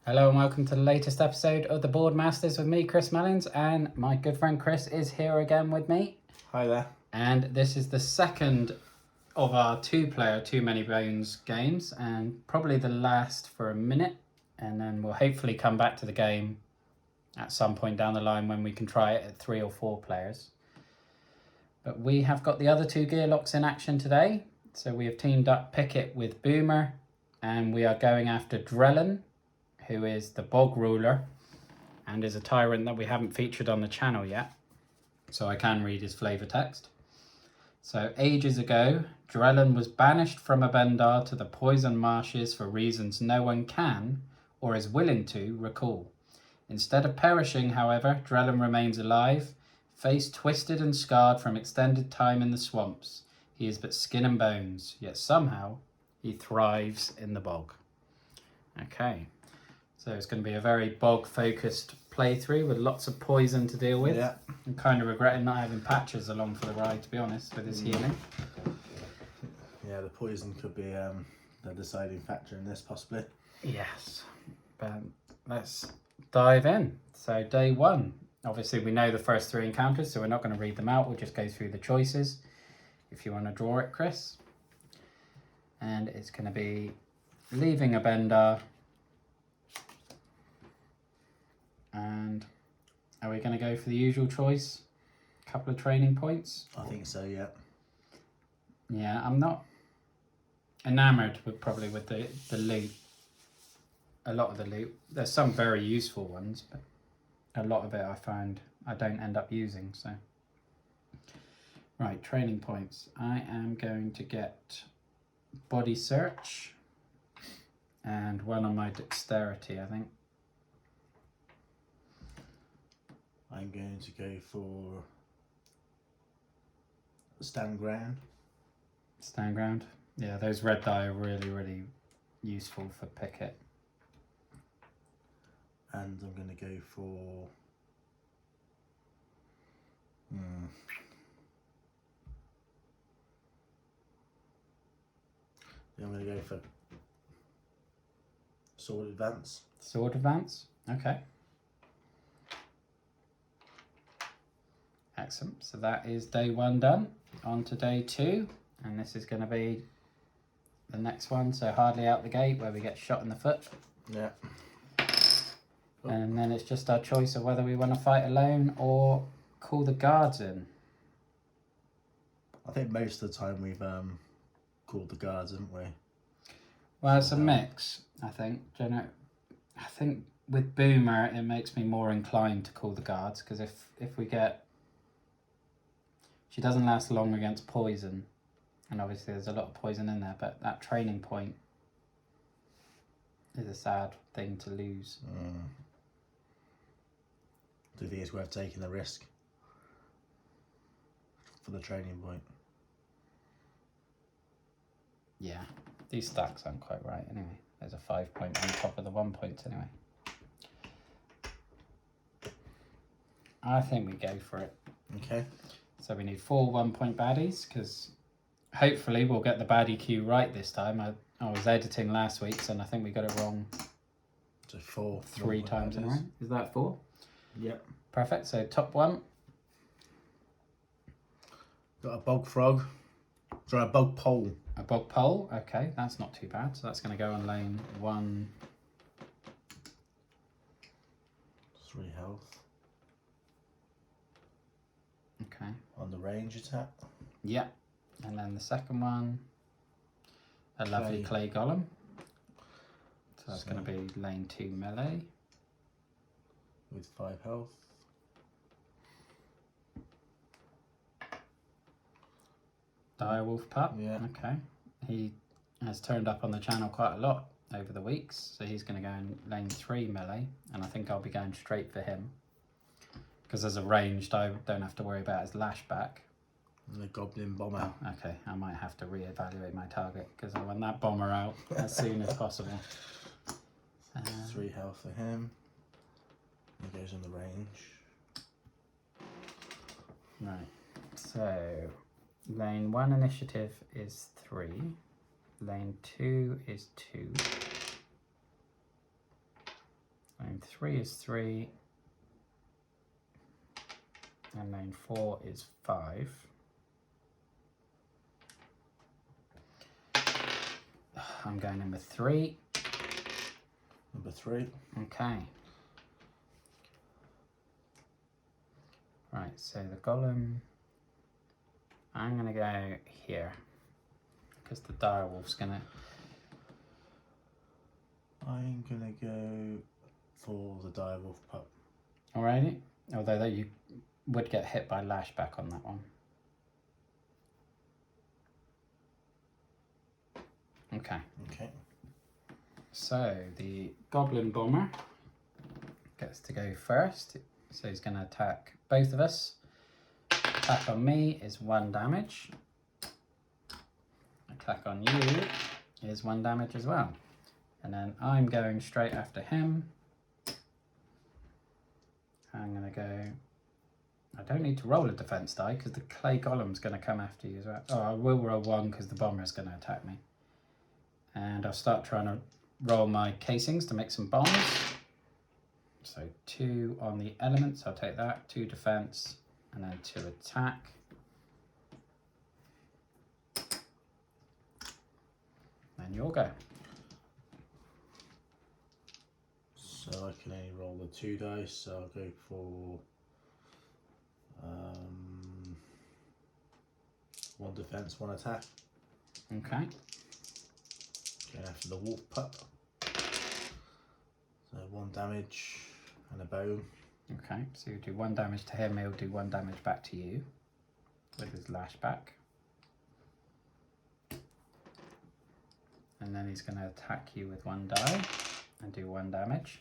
Hello and welcome to the latest episode of the Board Masters with me, Chris Mellins, and my good friend Chris is here again with me. Hi there. And this is the second of our two-player Too Many Bones games, and probably the last for a minute, and then we'll hopefully come back to the game at some point down the line when we can try it at 3 or 4 players. But we have got the other two gear locks in action today. So we have teamed up Picket with Boomer, and we are going after Drellan, who is the bog ruler and is a tyrant that we haven't featured on the channel yet. So I can read his flavour text. So ages ago, Drellan was banished from Abendar to the poison marshes for reasons no one can or is willing to recall. Instead of perishing, however, Drellan remains alive, face twisted and scarred from extended time in the swamps. He is but skin and bones, yet somehow he thrives in the bog. Okay. So it's going to be a very bog-focused playthrough with lots of poison to deal with. Yeah. I'm kind of regretting not having Patches along for the ride, to be honest, with his healing. Yeah, the poison could be the deciding factor in this, possibly. Yes. But let's dive in. So day 1. Obviously, we know the first 3 encounters, so we're not going to read them out. We'll just go through the choices. If you want to draw it, Chris. And it's going to be leaving Abendar. And are we going to go for the usual choice? A couple of training points? I think so, yeah. Yeah, I'm not enamoured with the loot. A lot of the loot. There's some very useful ones, but a lot of it I find I don't end up using. So, right, training points. I am going to get body search and one on my dexterity, I think. I'm going to go for stand ground. Stand ground. Yeah, those red die are really, really useful for Picket. And I'm going to go for... I'm going to go for sword advance. Sword advance. Okay. Excellent. So that is day 1 done. On to day 2. And this is going to be the next one. So hardly out the gate where we get shot in the foot. Yeah. And then it's just our choice of whether we want to fight alone or call the guards in. I think most of the time we've called the guards, haven't we? Well, it's a mix, I think. I think with Boomer, it makes me more inclined to call the guards, because if we get... She doesn't last long against poison, and obviously there's a lot of poison in there, but that training point is a sad thing to lose. Do you think it's worth taking the risk for the training point? Yeah, these stacks aren't quite right anyway. There's a 5 point on top of the 1 point anyway. I think we go for it. Okay. So we need 4 1 point baddies, because hopefully we'll get the baddie queue right this time. I was editing last week's and I think we got it wrong. So 4. 3 times in a row. Is that 4? Yep. Perfect. So top 1. Got a bog frog. Sorry, a bog pole. A bog pole. Okay, that's not too bad. So that's going to go on lane 1. 3 health. Okay. On the range attack. Yep. And then the second one, a lovely clay golem. So that's going to be lane 2 melee. With 5 health. Direwolf pup. Yeah. Okay. He has turned up on the channel quite a lot over the weeks. So he's going to go in lane 3 melee. And I think I'll be going straight for him. Because as a ranged, I don't have to worry about his lashback. And the goblin bomber. Oh, okay, I might have to reevaluate my target because I want that bomber out as soon as possible. 3 health for him. He goes in the range. Right, so lane 1 initiative is 3. Lane 2 is 2. 3 is 3. And then 4 is 5. I'm going in with 3. Number 3. Okay. Right, so the golem, I'm going to go here because the direwolf's going to... I'm going to go for the direwolf pup. Alrighty, although you would get hit by lashback on that one. Okay. Okay. So the goblin bomber gets to go first. So he's going to attack both of us. Attack on me is 1 damage. Attack on you is 1 damage as well. And then I'm going straight after him. I'm going to go... I don't need to roll a defense die because the clay golem's going to come after you as well. Oh, I will roll 1 because the bomber is going to attack me. And I'll start trying to roll my casings to make some bombs. So 2 on the elements, I'll take that. 2 defense, and then 2 attack. Then you'll go. So I can only roll the 2 dice, so I'll go for 1 defense, 1 attack. Okay. Going after the wolf pup. So 1 damage and a bone. Okay, so you do 1 damage to him, he'll do 1 damage back to you with his lashback. And then he's going to attack you with 1 die and do 1 damage.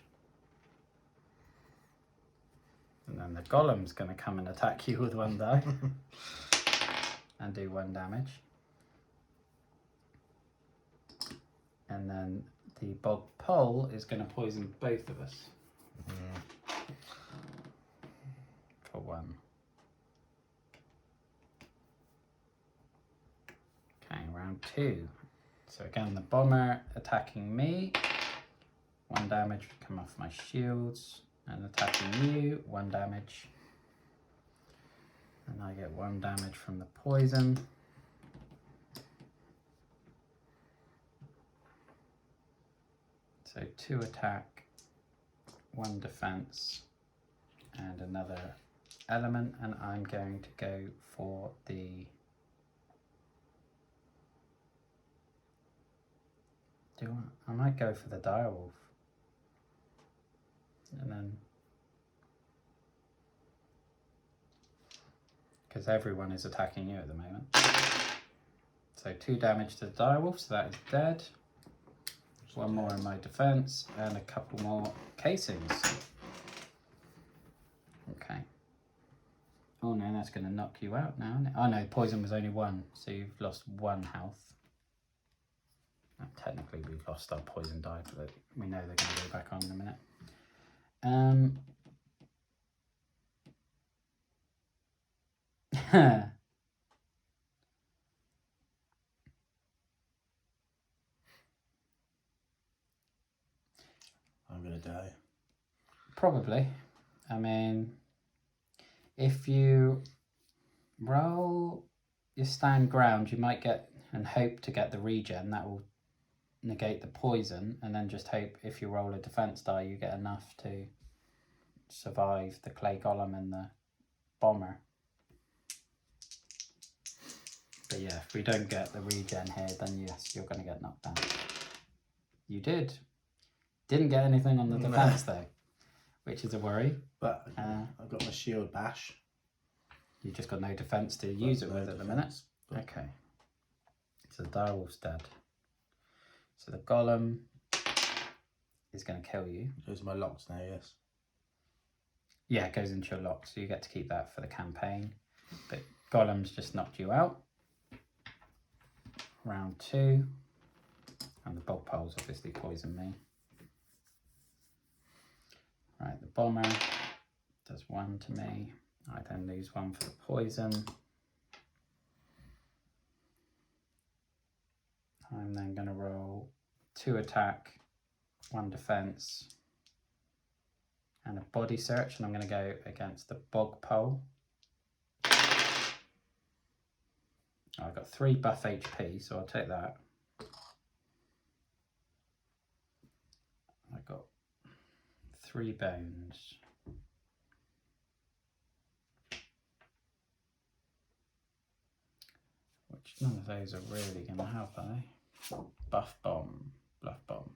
And then the golem's going to come and attack you with 1 die and do 1 damage. And then the bog pole is going to poison both of us. For 1. Okay, round 2. So again, the bomber attacking me. 1 damage would come off my shields. And attacking you, 1 damage. And I get 1 damage from the poison. So 2 attack, 1 defense, and another element. And I'm going to go for the... I might go for the direwolf. And then, because everyone is attacking you at the moment. So 2 damage to the direwolf, so that is dead. 1 more in my defense, and a couple more casings. Okay. Oh no, that's going to knock you out now, isn't it? Oh no, poison was only 1, so you've lost 1 health. Technically we've lost our poison die, but we know they're going to go back on in a minute. I'm going to die. Probably. I mean, if you roll your stand ground, you might get and hope to get the regen. That will negate the poison, and then just hope if you roll a defense die, you get enough to survive the clay golem and the bomber. But yeah, if we don't get the regen here, then yes, you're going to get knocked down. You did. Didn't get anything on the defense though, which is a worry. But I've got my shield bash. You just got no defense to use it with at the minute. Okay. So the direwolf's dead. So the golem is going to kill you. Those are my locks now, yes. Yeah, it goes into your lock, so you get to keep that for the campaign. But golem's just knocked you out. Round 2. And the bog poles obviously poison me. Right, the bomber does 1 to me. I then lose 1 for the poison. I'm then going to roll 2 attack, 1 defense, and a body search, and I'm going to go against the bog pole. I've got 3 buff HP, so I'll take that. I've got 3 bones. Which none of those are really going to help, are they? Buff bomb, bluff bomb.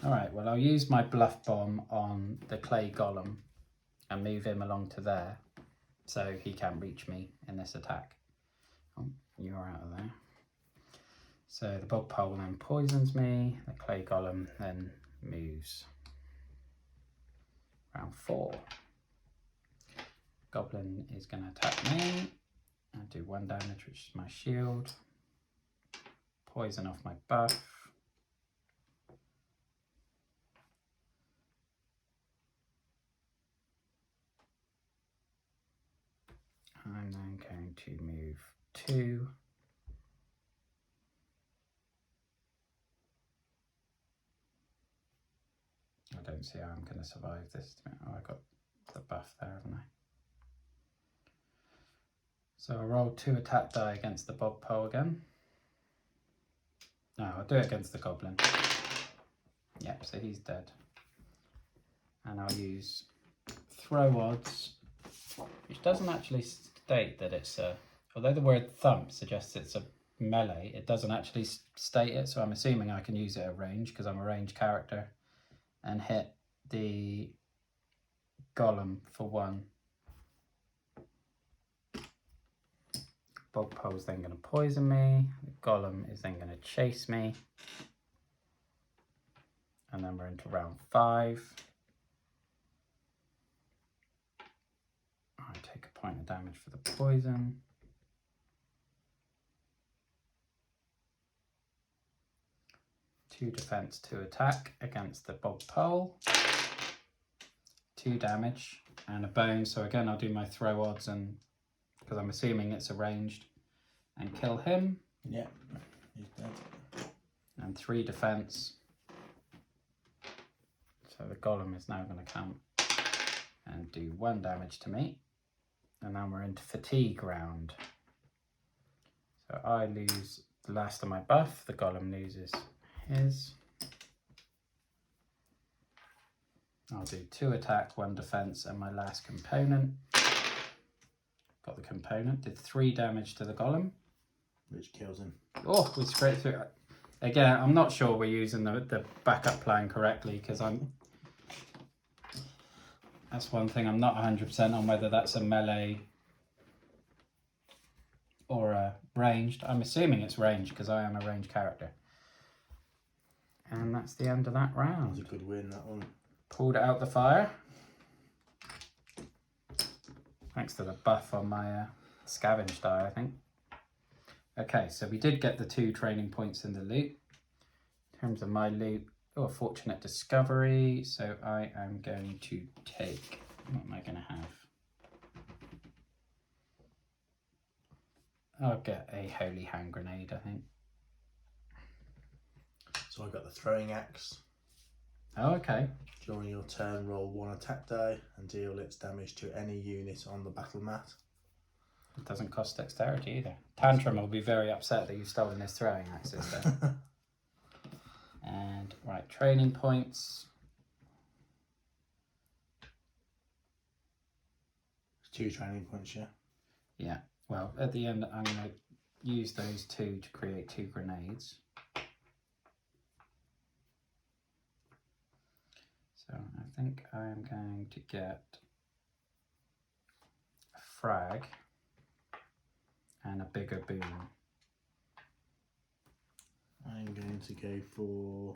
Alright, well I'll use my bluff bomb on the clay golem and move him along to there so he can't reach me in this attack. Oh, you're out of there. So the bog pole then poisons me, the clay golem then moves. Round 4. Goblin is going to attack me. I'll do 1 damage, which is my shield. Poison off my buff. I'm then going to move 2. I don't see how I'm going to survive this. Oh, I got the buff there, haven't I? So I'll roll 2 attack die against the bog pole again. No, I'll do it against the goblin. Yep, so he's dead. And I'll use throw odds, which doesn't actually state that it's a... Although the word thump suggests it's a melee, it doesn't actually state it, so I'm assuming I can use it at range because I'm a ranged character, and hit the golem for 1. Bog pole's then going to poison me, the golem is then going to chase me, and then we're into round 5. I take a point of damage for the poison. Two defense, 2 attack against the bog pole. 2 damage and a bone. So again, I'll do my throw odds, and because I'm assuming it's arranged, and kill him. Yeah, he's dead. And 3 defense. So the golem is now going to come and do 1 damage to me. And then we're into fatigue round. So I lose the last of my buff, the golem loses his. I'll do 2 attack, 1 defense, and my last component. Got the component, did 3 damage to the golem. Which kills him. Oh, we scraped through it. Again, I'm not sure we're using the backup plan correctly, because that's one thing I'm not 100% on whether that's a melee or a ranged. I'm assuming it's ranged because I am a ranged character. And that's the end of that round. That was a good win, that one. Pulled it out the fire. Thanks to the buff on my scavenge die, I think. Okay, so we did get the 2 training points in the loot. In terms of my loot, a fortunate discovery. So I am going to take, what am I going to have? I'll get a holy hand grenade, I think. So I got the throwing axe. Oh, okay. During your turn, roll 1 attack die and deal its damage to any unit on the battle mat. It doesn't cost dexterity either. Tantrum will be very upset that you've stolen his throwing axes then. And right, training points. 2 training points, yeah. Yeah, well, at the end, I'm going to use those 2 to create 2 grenades. So I think I am going to get a frag and a bigger boom. I'm going to go for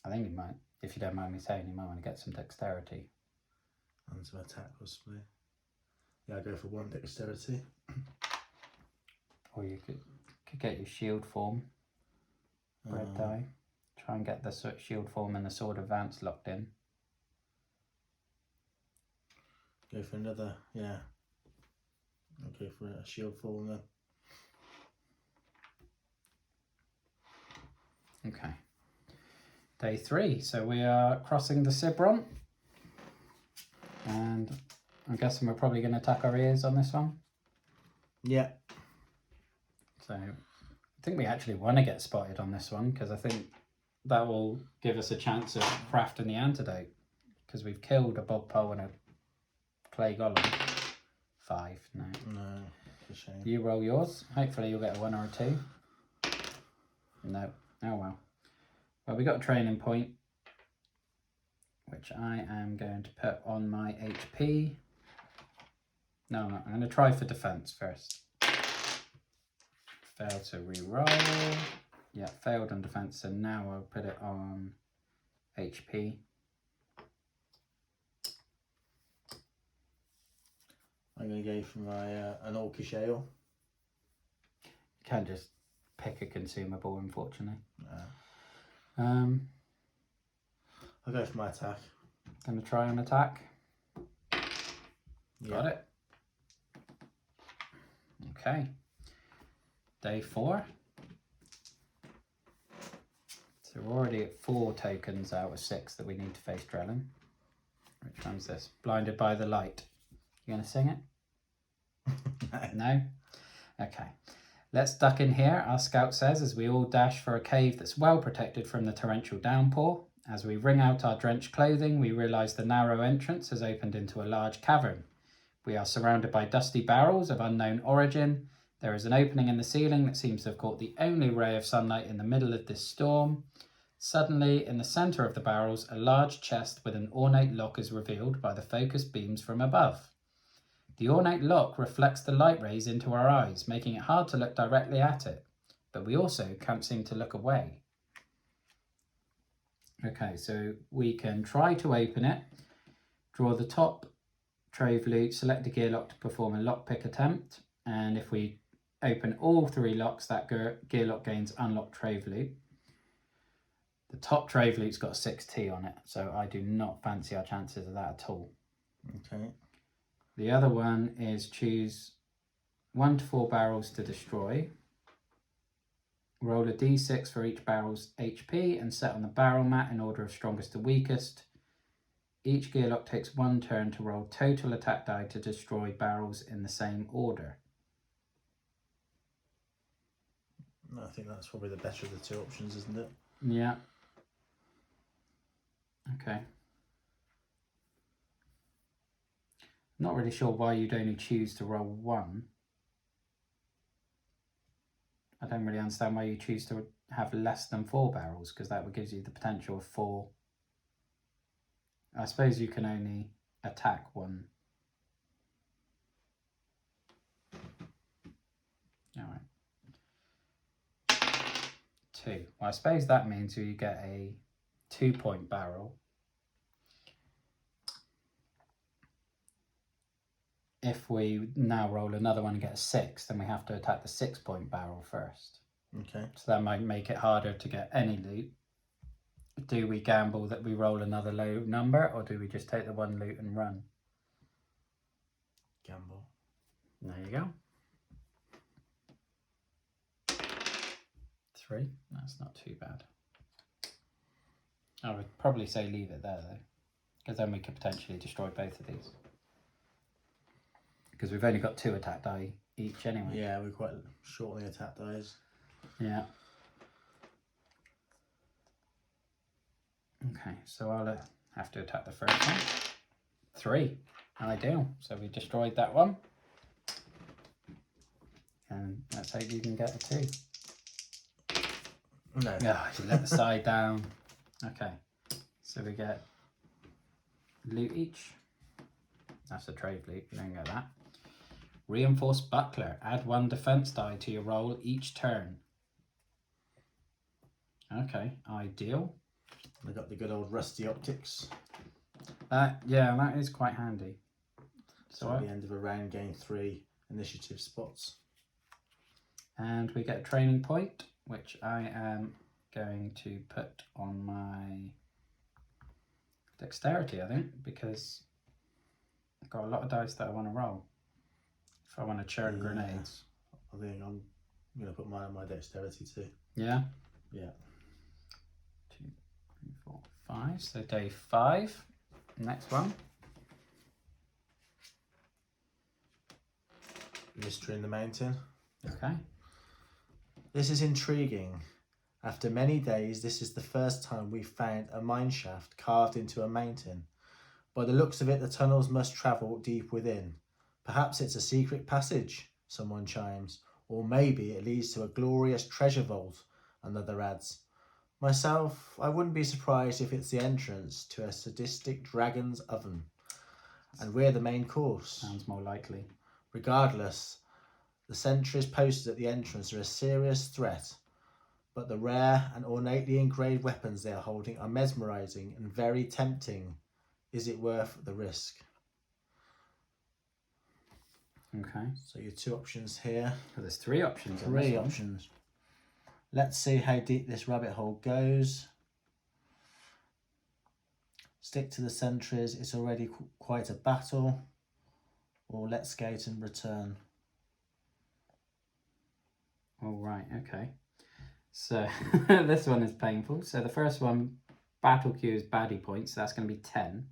I think you might, if you don't mind me saying, you might want to get some dexterity. and some attack possibly. Yeah, I'll go for 1 dexterity. Or you could get your shield form. Red die. Try and get the shield form and the sword advance locked in. Go for another, yeah. I'll go for a shield form then. Okay. Day 3. So we are crossing the Cibron. And I'm guessing we're probably going to attack our ears on this one. Yeah. So I think we actually want to get spotted on this one, because I think that will give us a chance of crafting the antidote, because we've killed a bog pole and a clay golem. 5, no. No, it's a shame. You roll yours. Hopefully you'll get a 1 or a 2. No. Oh well. Well, we got a training point, which I am going to put on my HP. No, I'm not. I'm going to try for defense first. Failed to re-roll. Yeah, failed on defense, so now I'll put it on HP. I'm going to go for my an orcish ale. You can't just pick a consumable, unfortunately. No. I'll go for my attack. Gonna try an attack. Yeah. Got it. Okay. Day 4. So we're already at 4 tokens out of 6 that we need to face Drellan. Which one's this? Blinded by the light. You gonna sing it? No? Okay. Let's duck in here, our scout says, as we all dash for a cave that's well protected from the torrential downpour. As we wring out our drenched clothing, we realise the narrow entrance has opened into a large cavern. We are surrounded by dusty barrels of unknown origin. There is an opening in the ceiling that seems to have caught the only ray of sunlight in the middle of this storm. Suddenly, in the centre of the barrels, a large chest with an ornate lock is revealed by the focused beams from above. The ornate lock reflects the light rays into our eyes, making it hard to look directly at it, but we also can't seem to look away. Okay, so we can try to open it, draw the top trove loot, select a gear lock to perform a lockpick attempt, and if we open all 3 locks, that gear lock gains unlocked trove loot. The top trove loot's got a 6T on it, so I do not fancy our chances of that at all. Okay. The other one is choose 1 to 4 barrels to destroy. Roll a d6 for each barrel's HP and set on the barrel mat in order of strongest to weakest. Each gearlock takes 1 turn to roll total attack die to destroy barrels in the same order. I think that's probably the better of the 2 options, isn't it? Yeah. Okay. Not really sure why you'd only choose to roll 1. I don't really understand why you choose to have less than 4 barrels, because that would give you the potential of 4. I suppose you can only attack 1. Alright. 2. Well, I suppose that means you get a 2-point barrel. If we now roll another one and get a 6, then we have to attack the 6-point barrel first. Okay. So that might make it harder to get any loot. Do we gamble that we roll another low number, or do we just take the 1 loot and run? Gamble. There you go. 3. That's not too bad. I would probably say leave it there though, because then we could potentially destroy both of these. Because we've only got 2 attack die each anyway. Yeah, we're quite short on the attack dice. Yeah. Okay, so I'll have to attack the first one. 3. Ideal. So we destroyed that one. And let's hope you can get a 2. No. Yeah, you let the side down. Okay. So we get loot each. That's a trade loot. You don't get that. Reinforced buckler. Add 1 defense die to your roll each turn. Okay, ideal. We got the good old rusty optics. Yeah, that is quite handy. So at the end of a round, gain 3 initiative spots. And we get a training point, which I am going to put on my dexterity, I think, because I've got a lot of dice that I want to roll. If I want to churn grenades. I think I'm going to put mine on my dexterity too. Yeah? Yeah. 2, 3, 4, 5. So day 5. Next one. Mystery in the Mountain. Okay. This is intriguing. After many days, this is the first time we've found a mine shaft carved into a mountain. By the looks of it, the tunnels must travel deep within. Perhaps it's a secret passage, someone chimes, or maybe it leads to a glorious treasure vault, another adds. Myself, I wouldn't be surprised if it's the entrance to a sadistic dragon's oven, and we're the main course. Sounds more likely. Regardless, the sentries posted at the entrance are a serious threat, but the rare and ornately engraved weapons they are holding are mesmerising and very tempting. Is it worth the risk? Okay. So your 2 options here. Well, there's 3 options. 3 options. Let's see how deep this rabbit hole goes. Stick to the sentries. It's already quite a battle. Or let's skate and return. All right, okay. So this one is painful. So the first one, battle queue is baddie points. So that's going to be 10.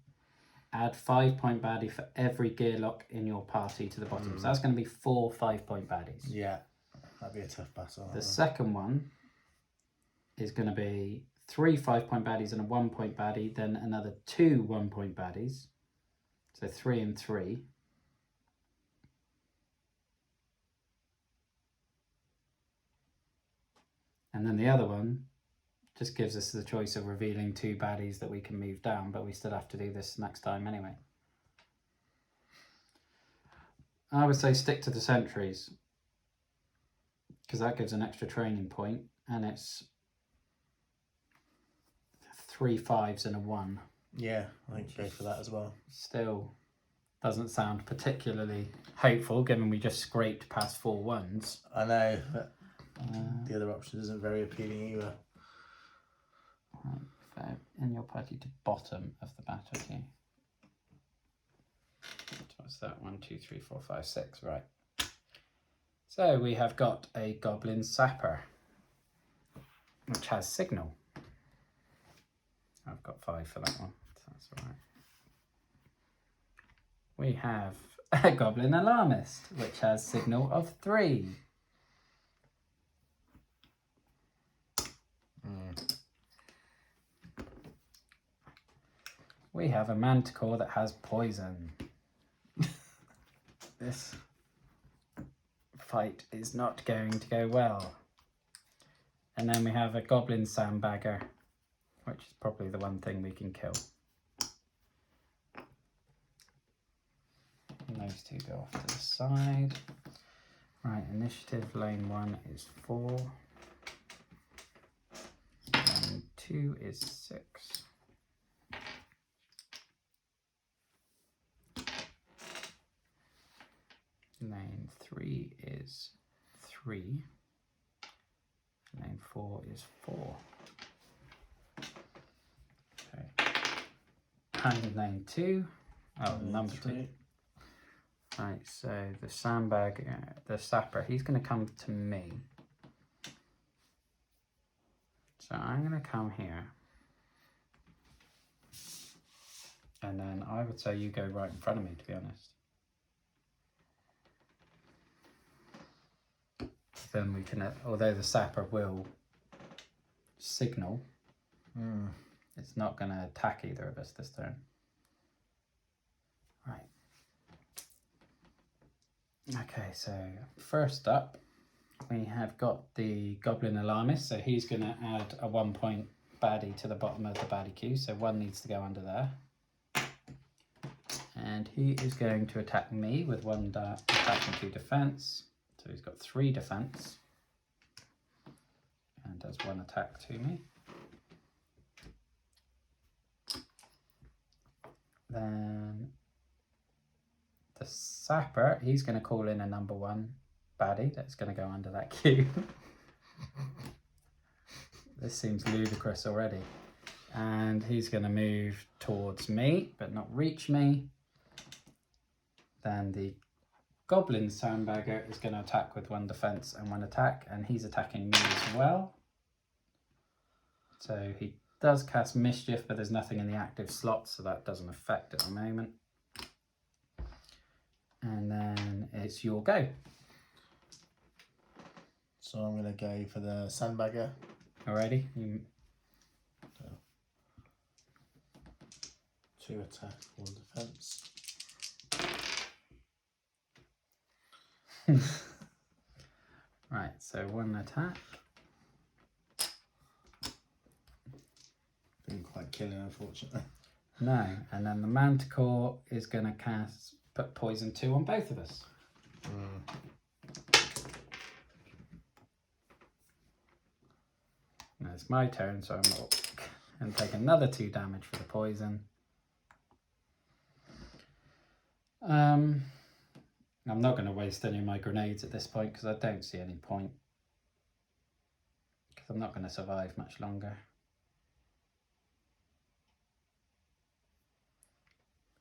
Add 5-point baddie for every gear lock in your party to the bottom. So that's going to be 4 5-point baddies. Yeah, that'd be a tough battle. The second one is going to be 3 5-point baddies and a 1-point baddie, then another 2 1-point baddies. So 3 and 3. And then the other one just gives us the choice of revealing 2 baddies that we can move down, but we still have to do this next time anyway. I would say stick to the sentries, because that gives an extra training point, and it's 3 5s and a 1. Yeah, I think go for that as well. Still doesn't sound particularly hopeful, given we just scraped past 4 1s. I know, but the other option isn't very appealing either. Right, so in your party to bottom of the battle queue. What's that? 1, 2, 3, 4, 5, 6. Right. So we have got a goblin sapper, which has signal. I've got 5 for that one, so that's all right. We have a goblin alarmist, which has signal of 3. We have a manticore that has poison. This fight is not going to go well. And then we have a goblin sandbagger, which is probably the one thing we can kill. And those 2 go off to the side. Right, initiative lane 1 is 4. Lane 2 is 6. Lane 3 is 3. Lane 4 is 4. Okay. And lane 2. Oh, number 2. Right, so the sandbag, the sapper, he's going to come to me. So I'm going to come here. And then I would say you go right in front of me, to be honest. Then we can, although the sapper will signal, it's not going to attack either of us this turn. Right. Okay, so first up, we have got the goblin alarmist. So he's going to add a 1-point baddie to the bottom of the baddie queue. So 1 needs to go under there. And he is going to attack me with 1 attack and 2 defense. So he's got 3 defense and does 1 attack to me. Then the sapper, he's going to call in a number 1 baddie that's going to go under that queue. This seems ludicrous already. And he's going to move towards me, but not reach me. Then the Goblin Sandbagger is going to attack with 1 defense and 1 attack, and he's attacking me as well. So he does cast Mischief, but there's nothing in the active slot, so that doesn't affect at the moment. And then it's your go. So I'm going to go for the Sandbagger. Alrighty. 2 attack, 1 defense. Right, so 1 attack. Didn't quite kill him, unfortunately. No, and then the Manticore is going to put poison 2 on both of us. Now it's my turn, so I'm going to take another 2 damage for the poison. I'm not going to waste any of my grenades at this point because I don't see any point. Because I'm not going to survive much longer.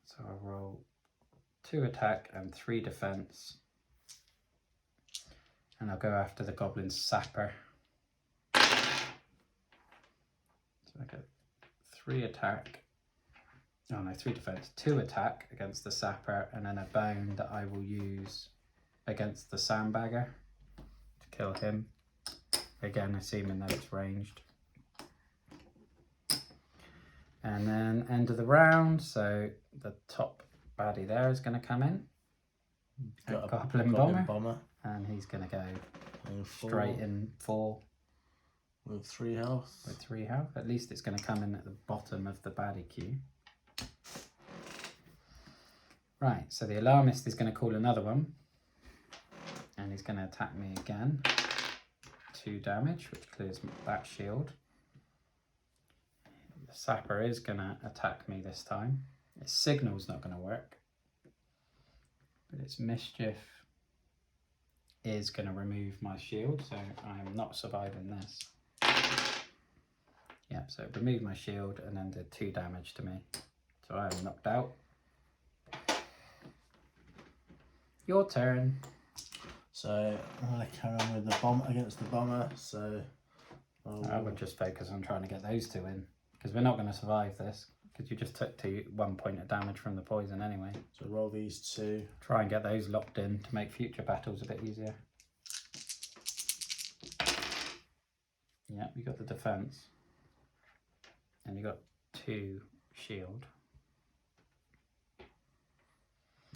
So I'll roll 2 attack and 3 defense. And I'll go after the Goblin Sapper. So I get 3 attack. Oh no, 3 defense, 2 attack against the Sapper, and then a bone that I will use against the Sandbagger to kill him. Again, assuming that it's ranged. And then end of the round, so the top baddie there is going to come in. Got a Goblin Bomber. And he's going to go straight in 4. With 3 health. With 3 health. At least it's going to come in at the bottom of the baddie queue. Right, so the Alarmist is going to call another one. And he's going to attack me again. 2 damage, which clears that shield. The Sapper is going to attack me this time. Its Signal's not going to work. But its Mischief is going to remove my shield, so I am not surviving this. Yep, so it removed my shield and then did 2 damage to me. So I am knocked out. Your turn. So I'm going to carry on with the bomb against the bomber. So I would just focus on trying to get those 2 in, because we're not going to survive this, because you just took 1 point of damage from the poison anyway. So roll these 2. Try and get those locked in to make future battles a bit easier. Yeah, you got the defense. And you got 2 shield.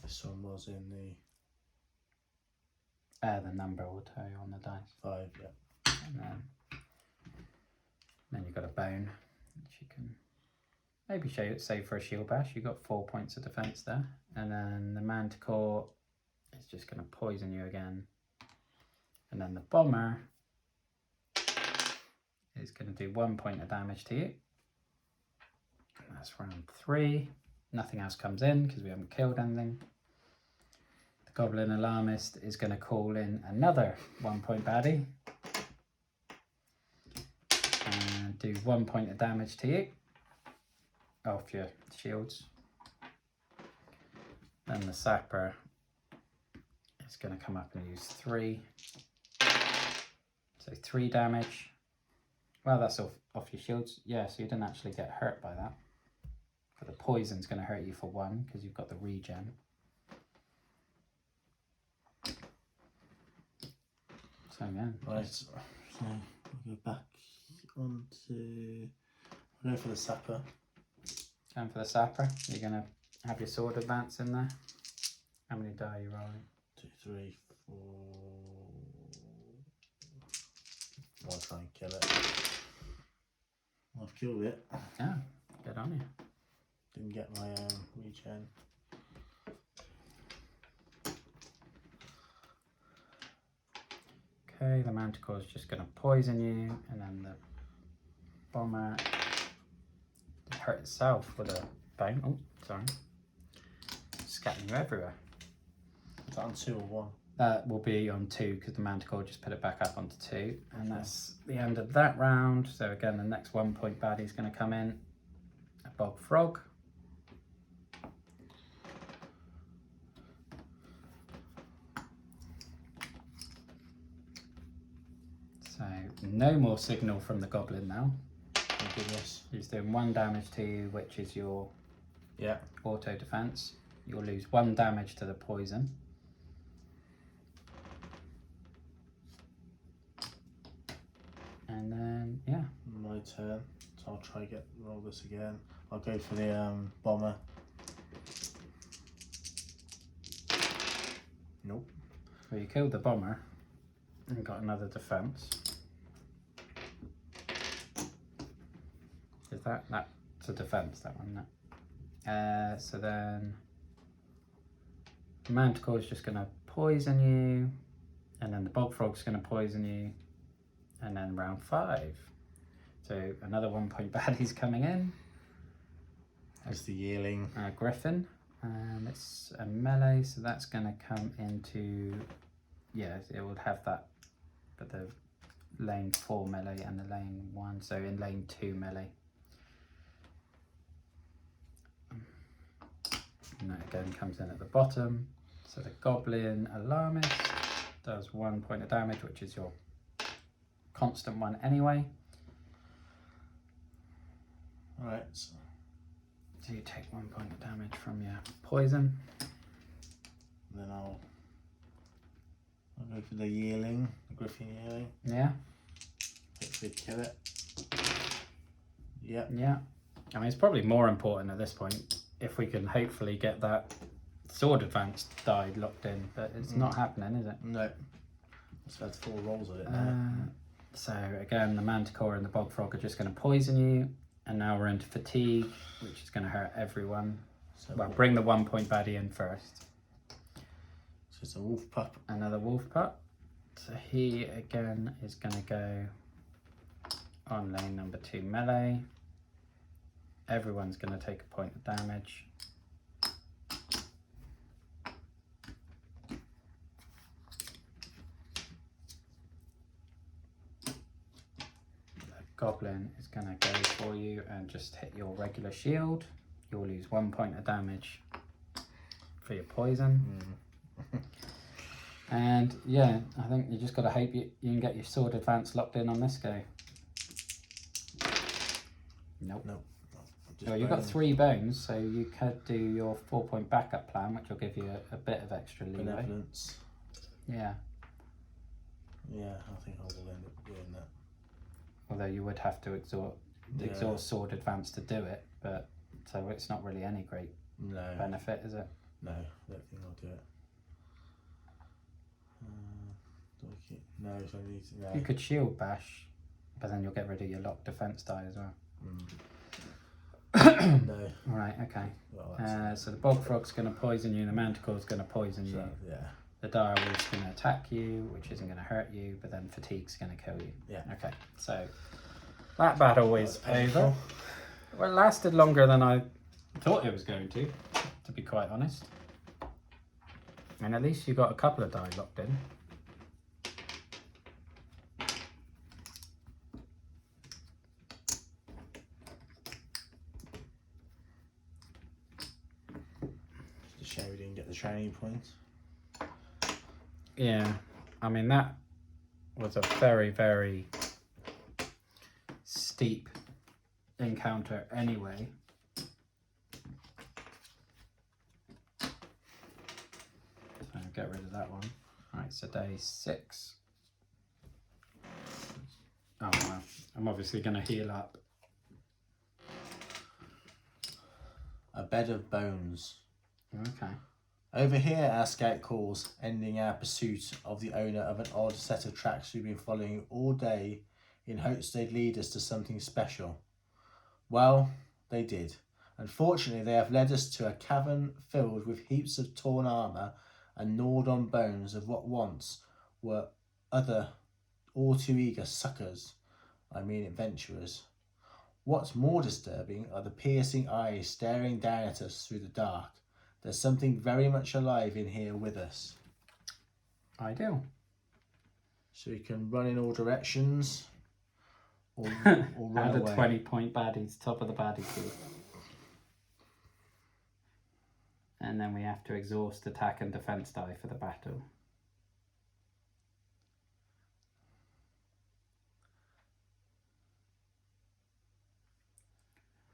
This one was in the number will tell you on the dice. 5, yeah. And then you've got a bone, which you can maybe save for a shield bash. You've got 4 points of defense there. And then the Manticore is just going to poison you again. And then the Bomber is going to do 1 point of damage to you. And that's round 3. Nothing else comes in because we haven't killed anything. The Goblin Alarmist is going to call in another 1 point baddie. And do 1 point of damage to you. Off your shields. Then the Sapper is going to come up and use 3. So 3 damage. Well, that's off your shields. Yeah, so you didn't actually get hurt by that. But the poison's going to hurt you for 1 because you've got the regen. So yeah. Right, so we'll go back on to... We'll go for the Sapper. Going for the Sapper. You're going to have your sword advance in there. How many die are you rolling? 2, 3, 4... I'll try and kill it. I've killed it. Yeah, good on you. Didn't get my regen. Okay, the Manticore is just going to poison you, and then the Bomber hurt itself with a bone. Oh, sorry. Scatting you everywhere. Is that on 2 or 1? That will be on 2 because the Manticore just put it back up onto 2. And that's the end of that round. So again, the next 1 point baddie is going to come in. A Bog Frog. So no more signal from the Goblin now. Thank goodness. He's doing 1 damage to you, which is your auto defense. You'll lose 1 damage to the poison. And then, yeah. My turn. So I'll try roll this again. I'll go for the bomber. Nope. Well, you killed the bomber and got another defense. Is that's a defense, that one, no? So then the Manticore is just going to poison you, and then the Bog Frog's going to poison you, and then round 5. So another 1 point baddie's coming in. That's the yearling. Griffin. It's a melee, so that's going to come into, yeah, it would have that, but the lane 4 melee and the lane 1, so in lane 2 melee. And that again comes in at the bottom. So the Goblin Alarmist does 1 point of damage, which is your constant one anyway. Alright. So you take 1 point of damage from your poison. And then I'll go for the yearling, the Griffin yearling. Yeah. Hopefully kill it. Yep. Yeah. I mean, it's probably more important at this point if we can hopefully get that sword advance die locked in, but it's not happening, is it? No. I've had 4 rolls of it now. So again, the Manticore and the Bog Frog are just going to poison you, and now we're into fatigue, which is going to hurt everyone. So Well, bring the 1 point baddie in first. So it's a wolf pup. Another wolf pup. So he again is going to go on lane number 2 melee. Everyone's going to take a point of damage. The Goblin is going to go for you and just hit your regular shield. You'll lose 1 point of damage for your poison. And yeah, I think you just got to hope you can get your sword advance locked in on this go. Nope. Nope. Well, you've got 3 bones, so you could do your 4 point backup plan, which will give you a bit of extra leeway. Benevolence. Yeah. Yeah, I think I will end up doing that. Although you would have to exhaust sword advance to do it, but so it's not really any great benefit, is it? No, I don't think I'll do it. No, if I need to. No. You could shield bash, but then you'll get rid of your locked defense die as well. No. Right, okay. Well, so the Bog Frog's going to poison you, the Manticore's going to poison you. Yeah. The Direwolf's going to attack you, which isn't going to hurt you, but then Fatigue's going to kill you. Yeah. Okay, so that battle is over. Well, it lasted longer than I thought it was going to be quite honest. And at least you got a couple of die locked in. It's a shame we didn't get the training points. Yeah, I mean, that was a very, very steep encounter anyway. So get rid of that one. Right, so day 6. Oh wow, I'm obviously going to heal up. A bed of bones. Okay. Over here, our scout calls, ending our pursuit of the owner of an odd set of tracks we've been following all day in hopes they'd lead us to something special. Well, they did. Unfortunately, they have led us to a cavern filled with heaps of torn armour and gnawed on bones of what once were other all too eager suckers, I mean adventurers. What's more disturbing are the piercing eyes staring down at us through the dark. There's something very much alive in here with us. Ideal. So you can run in all directions or run Add a away. 20-point baddies, top of the baddie queue. And then we have to exhaust attack and defense die for the battle.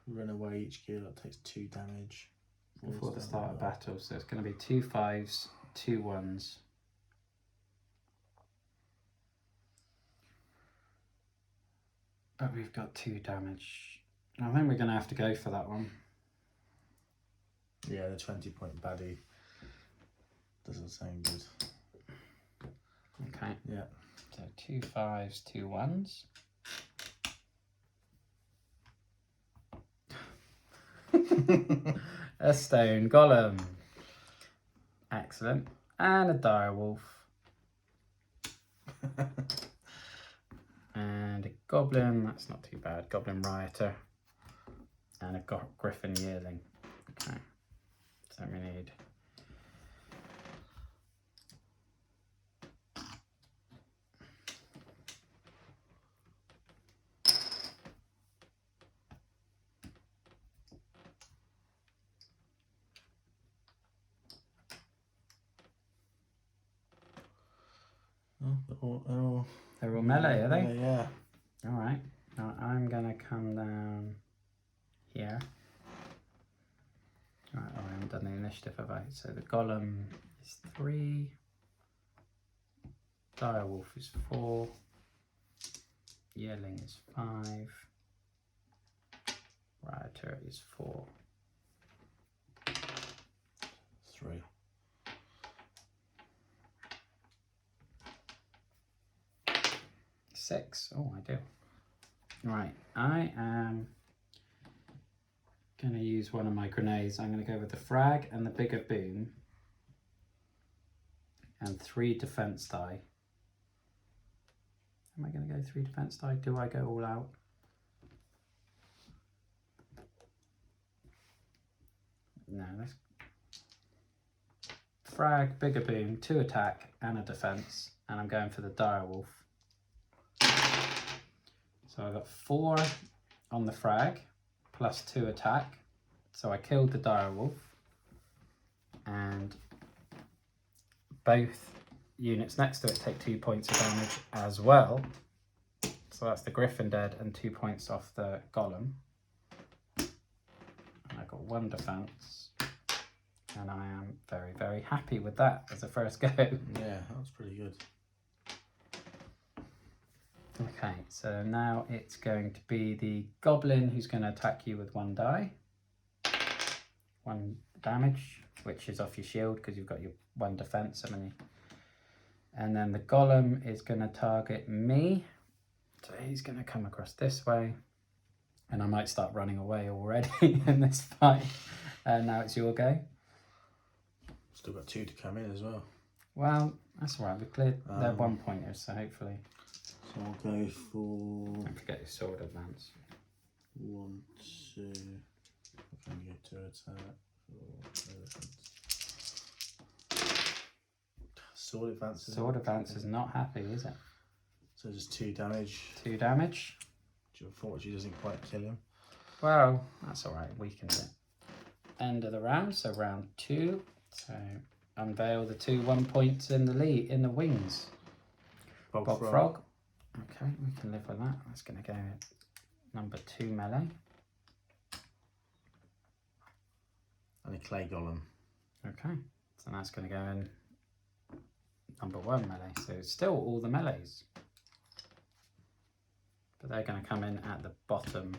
Run away each gear that takes 2 damage. Before the start of battle. So it's going to be 2 5s, 2 1s. But we've got 2 damage. I think we're going to have to go for that one. Yeah, the 20-point baddie doesn't sound good. Okay. Yeah. So 2 5s, 2 1s. A stone golem. Excellent. And a dire wolf. And a goblin, that's not too bad. Goblin rioter. And a griffin yearling. Okay. So we need they're all melee, are they? Yeah. Alright. Now I'm gonna come down here. Right, oh, I haven't done the initiative, have I? So the golem is 3. Direwolf is 4. Yearling is 5. Rioter is 4. 3. Six. Oh, I do. Right, I am going to use one of my grenades. I'm going to go with the frag and the bigger boom and 3 defense die. Am I going to go 3 defense die? Do I go all out? No, let's frag, bigger boom, 2 attack and a defense, and I'm going for the direwolf. So I got 4 on the frag, plus 2 attack. So I killed the direwolf, and both units next to it take 2 points of damage as well. So that's the griffin dead and 2 points off the golem. And I got 1 defense, and I am very, very happy with that as a first go. Yeah, that was pretty good. Okay, so now it's going to be the goblin who's going to attack you with 1 die. 1 damage, which is off your shield because you've got your 1 defense, haven't you? And then the golem is going to target me. So he's going to come across this way. And I might start running away already in this fight. And now it's your go. Still got 2 to come in as well. Well, that's all right. We cleared their 1 pointers, so hopefully. So I'll go for... Don't forget your sword advance. 1, 2... I can go 2 attack. 4, sword advance. Sword advance is not happy, is it? So just 2 damage. 2 damage. Which unfortunately doesn't quite kill him. Well, that's all right. Weakens it. End of the round. So round 2. So unveil the 2 1 points in the lead in the wings. Bog Bog frog. frog. Okay, we can live with that. That's going to go number 2 melee. And a clay golem. Okay, so that's going to go in number 1 melee. So still all the melees. But they're going to come in at the bottom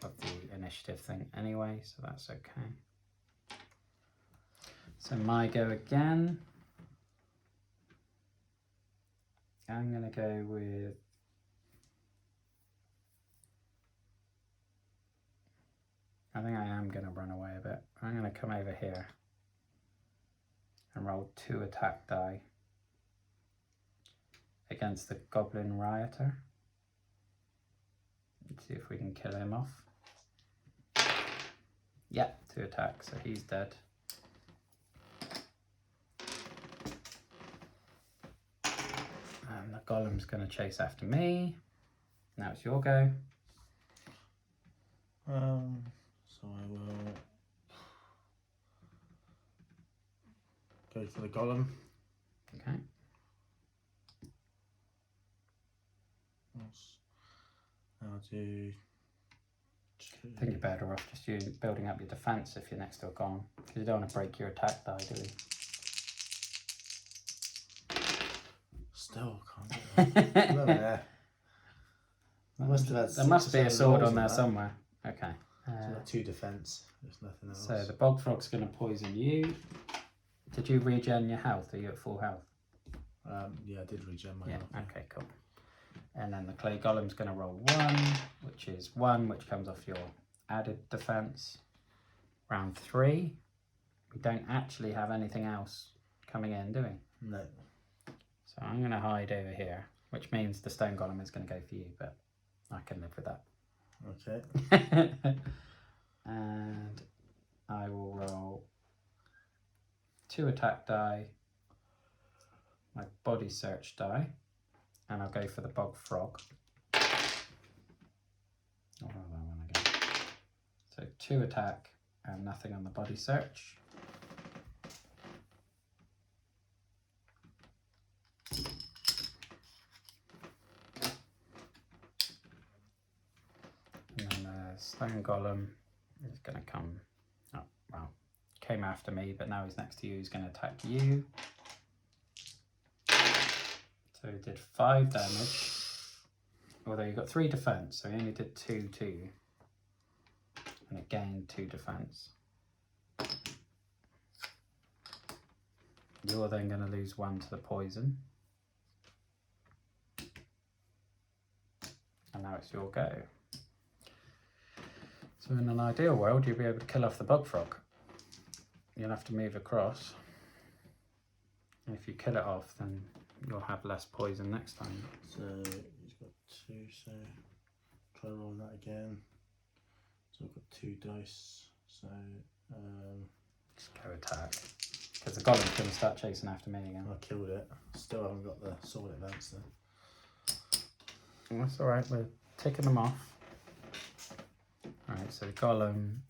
of the initiative thing anyway, so that's okay. So my go again. I'm going to go with I think I am going to run away a bit. I'm going to come over here and roll 2 attack die against the goblin rioter. Let's see if we can kill him off. Yeah, 2 attacks, so he's dead. And the golem's going to chase after me. Now it's your go. So I will go for the golem. Okay. I'll do I think you're better off just building up your defense if you're next to a golem, because you don't want to break your attack die, do you? Still can't get that. Look there. There must be a sword on there somewhere. Okay. So got 2 defense, if nothing else. So the bog frog's going to poison you. Did you regen your health? Are you at full health? Yeah, I did regen my health. Okay, cool. And then the clay golem's going to roll 1, which is 1, which comes off your added defense. Round 3. We don't actually have anything else coming in, do we? No. So I'm going to hide over here, which means the stone golem is going to go for you, but I can live with that. Okay. And I will roll 2 attack die, my body search die, and I'll go for the bog frog. Oh, that one again. So 2 attack and nothing on the body search. And then the stone golem is going to come, came after me, but now he's next to you, he's going to attack you. So he did 5 damage, although you got 3 defense, so he only did 2 to you. And it gained 2 defense. You're then going to lose 1 to the poison. And now it's your go. So in an ideal world, you'll be able to kill off the bog frog. You'll have to move across. If you kill it off, then you'll have less poison next time. So he's got 2, so try rolling that again. So I've got 2 dice. So just go attack. Because the golem's going to start chasing after me again. I killed it. Still haven't got the sword advance though. That's alright, we're ticking them off. Alright, so the golem,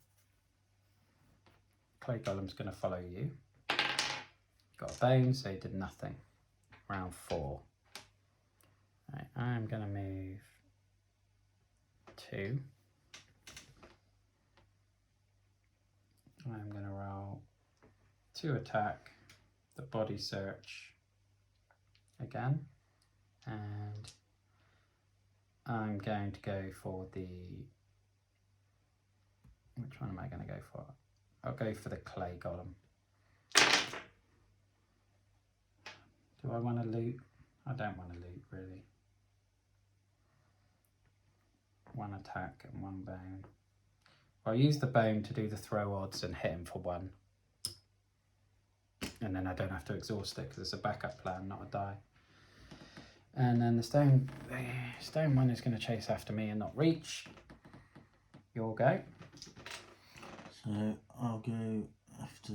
clay golem's going to follow you. Got a bone, so he did nothing. Round 4. Right, I'm going to move 2. I'm going to roll 2 attack, the body search again, and I'm going to go for the, which one am I going to go for? I'll go for the clay golem. Do I want to loot? I don't want to loot really. 1 attack and 1 bone. I'll use the bone to do the throw odds and hit him for 1. And then I don't have to exhaust it because it's a backup plan, not a die. And then the stone one is going to chase after me and not reach. Your go. So I'll go after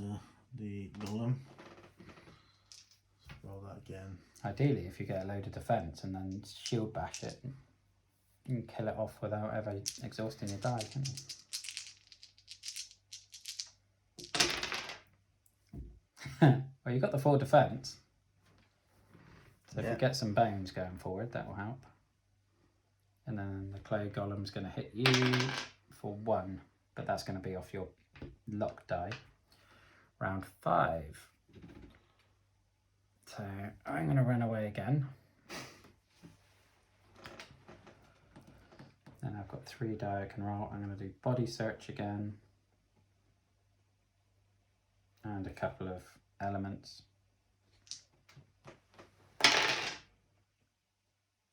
the golem. So roll that again. Ideally, if you get a load of defense and then shield bash it, you can kill it off without ever exhausting your die, can't you? Well, you got the 4 defense. So if you get some bones going forward, that will help. And then the clay golem's going to hit you for 1, but that's going to be off your luck die. Round 5. So I'm going to run away again. Then I've got 3 die I can roll. I'm going to do body search again. And a couple of elements.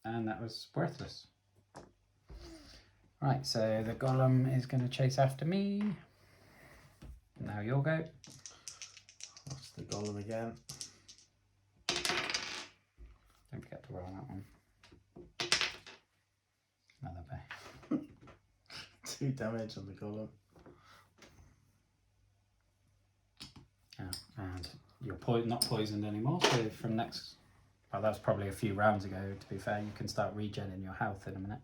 And that was worthless. Right, so the golem is going to chase after me. Now you'll go. That's the golem again. Don't forget to roll that one. Another bay. 2 damage on the golem. Yeah, and you're not poisoned anymore, so from next Well, that was probably a few rounds ago, to be fair. You can start regenerating your health in a minute.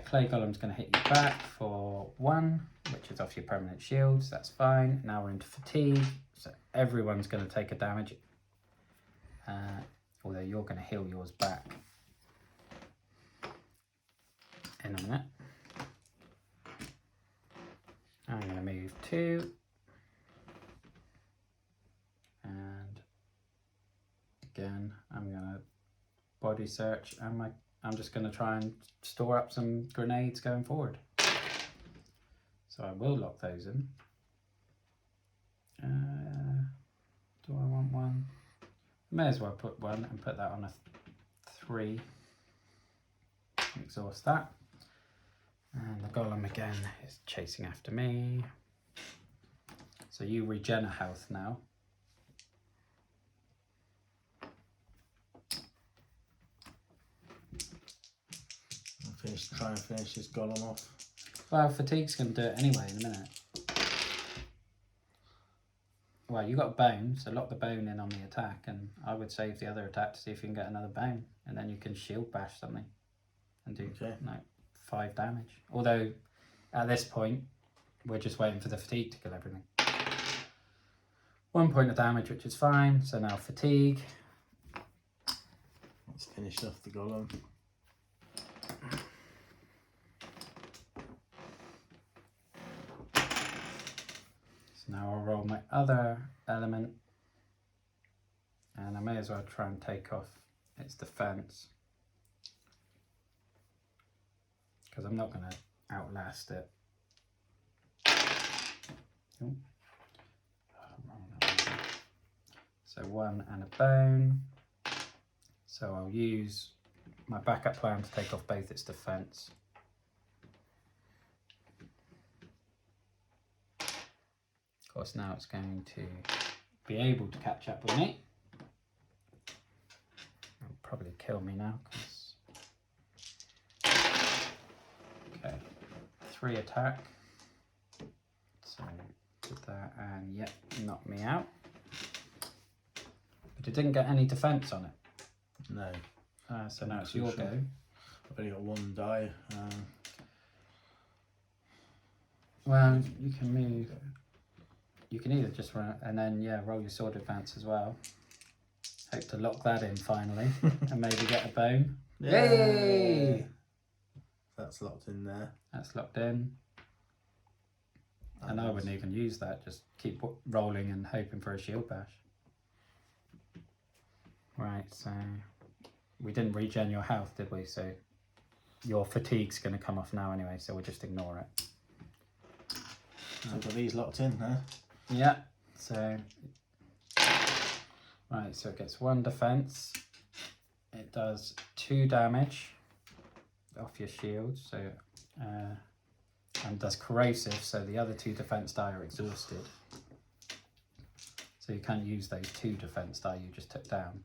Clay Golem's going to hit you back for 1, which is off your permanent shields. That's fine. Now we're into fatigue, so everyone's going to take a damage. Although you're going to heal yours back in a minute. I'm going to move 2. And again, I'm going to body search, and I'm just going to try and store up some grenades going forward. So I will lock those in. Do I want 1? May as well put 1 and put that on a 3. Exhaust that. And the golem again is chasing after me. So you regen a health now. Try and finish this golem off. Well, fatigue's going to do it anyway in a minute. Well, you got a bone, so lock the bone in on the attack, and I would save the other attack to see if you can get another bone, and then you can shield bash something and do like 5 damage. Although at this point, we're just waiting for the fatigue to kill everything. 1 point of damage, which is fine. So now fatigue. Let's finish off the golem. So now I'll roll my other element, and I may as well try and take off its defense, because I'm not going to outlast it. Ooh. So 1 and a bone. So I'll use my backup plan to take off both its defense. Of course, now it's going to be able to catch up with me. It'll probably kill me now. Okay, 3 attack. So did that, and yep, knocked me out. But it didn't get any defense on it. No. So now it's your go. I've only got 1 die. Well, you can move. You can either just run and then roll your sword advance as well. Hope to lock that in finally and maybe get a bone. Yay! That's locked in there. That's locked in. And I wouldn't even use that. Just keep rolling and hoping for a shield bash. Right, so we didn't regen your health, did we? So your fatigue's going to come off now anyway, so we'll just ignore it. So I've got these locked in, huh? Yeah, so right, so it gets 1 defense. It does 2 damage off your shield, so and does corrosive, so the other 2 defense die are exhausted. So you can't use those 2 defense die you just took down.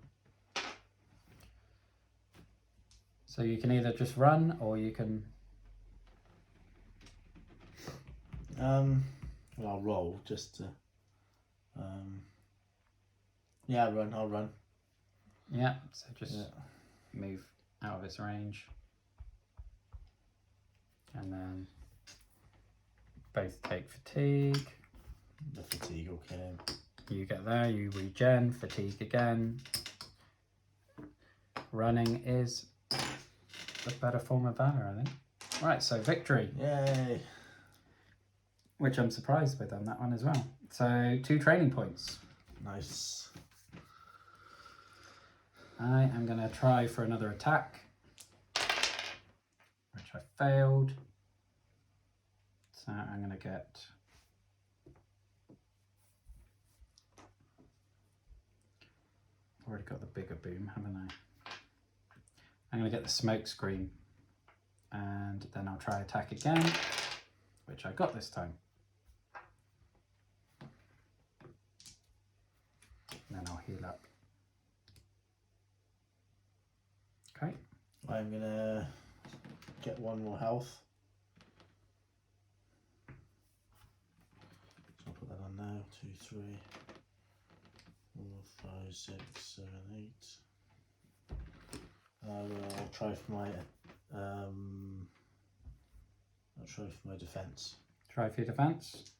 So you can either just run, or you can well, I'll roll just to yeah, I'll run. Yeah, so just move out of its range. And then both take fatigue. The fatigue will kill him. You get there, you regen, fatigue again. Running is the better form of valor, I think. Right, so victory. Yay! Which I'm surprised with on that one as well. So 2 training points. Nice. I am going to try for another attack, which I failed. So I'm going to get already got the bigger boom, haven't I? I'm going to get the smoke screen, and then I'll try attack again, which I got this time. And then I'll heal up. Okay. I'm gonna get 1 more health. So I'll put that on now. 2, 3, 4, 5, 6, 7, 8. I'll try for my defense. Try for your defense.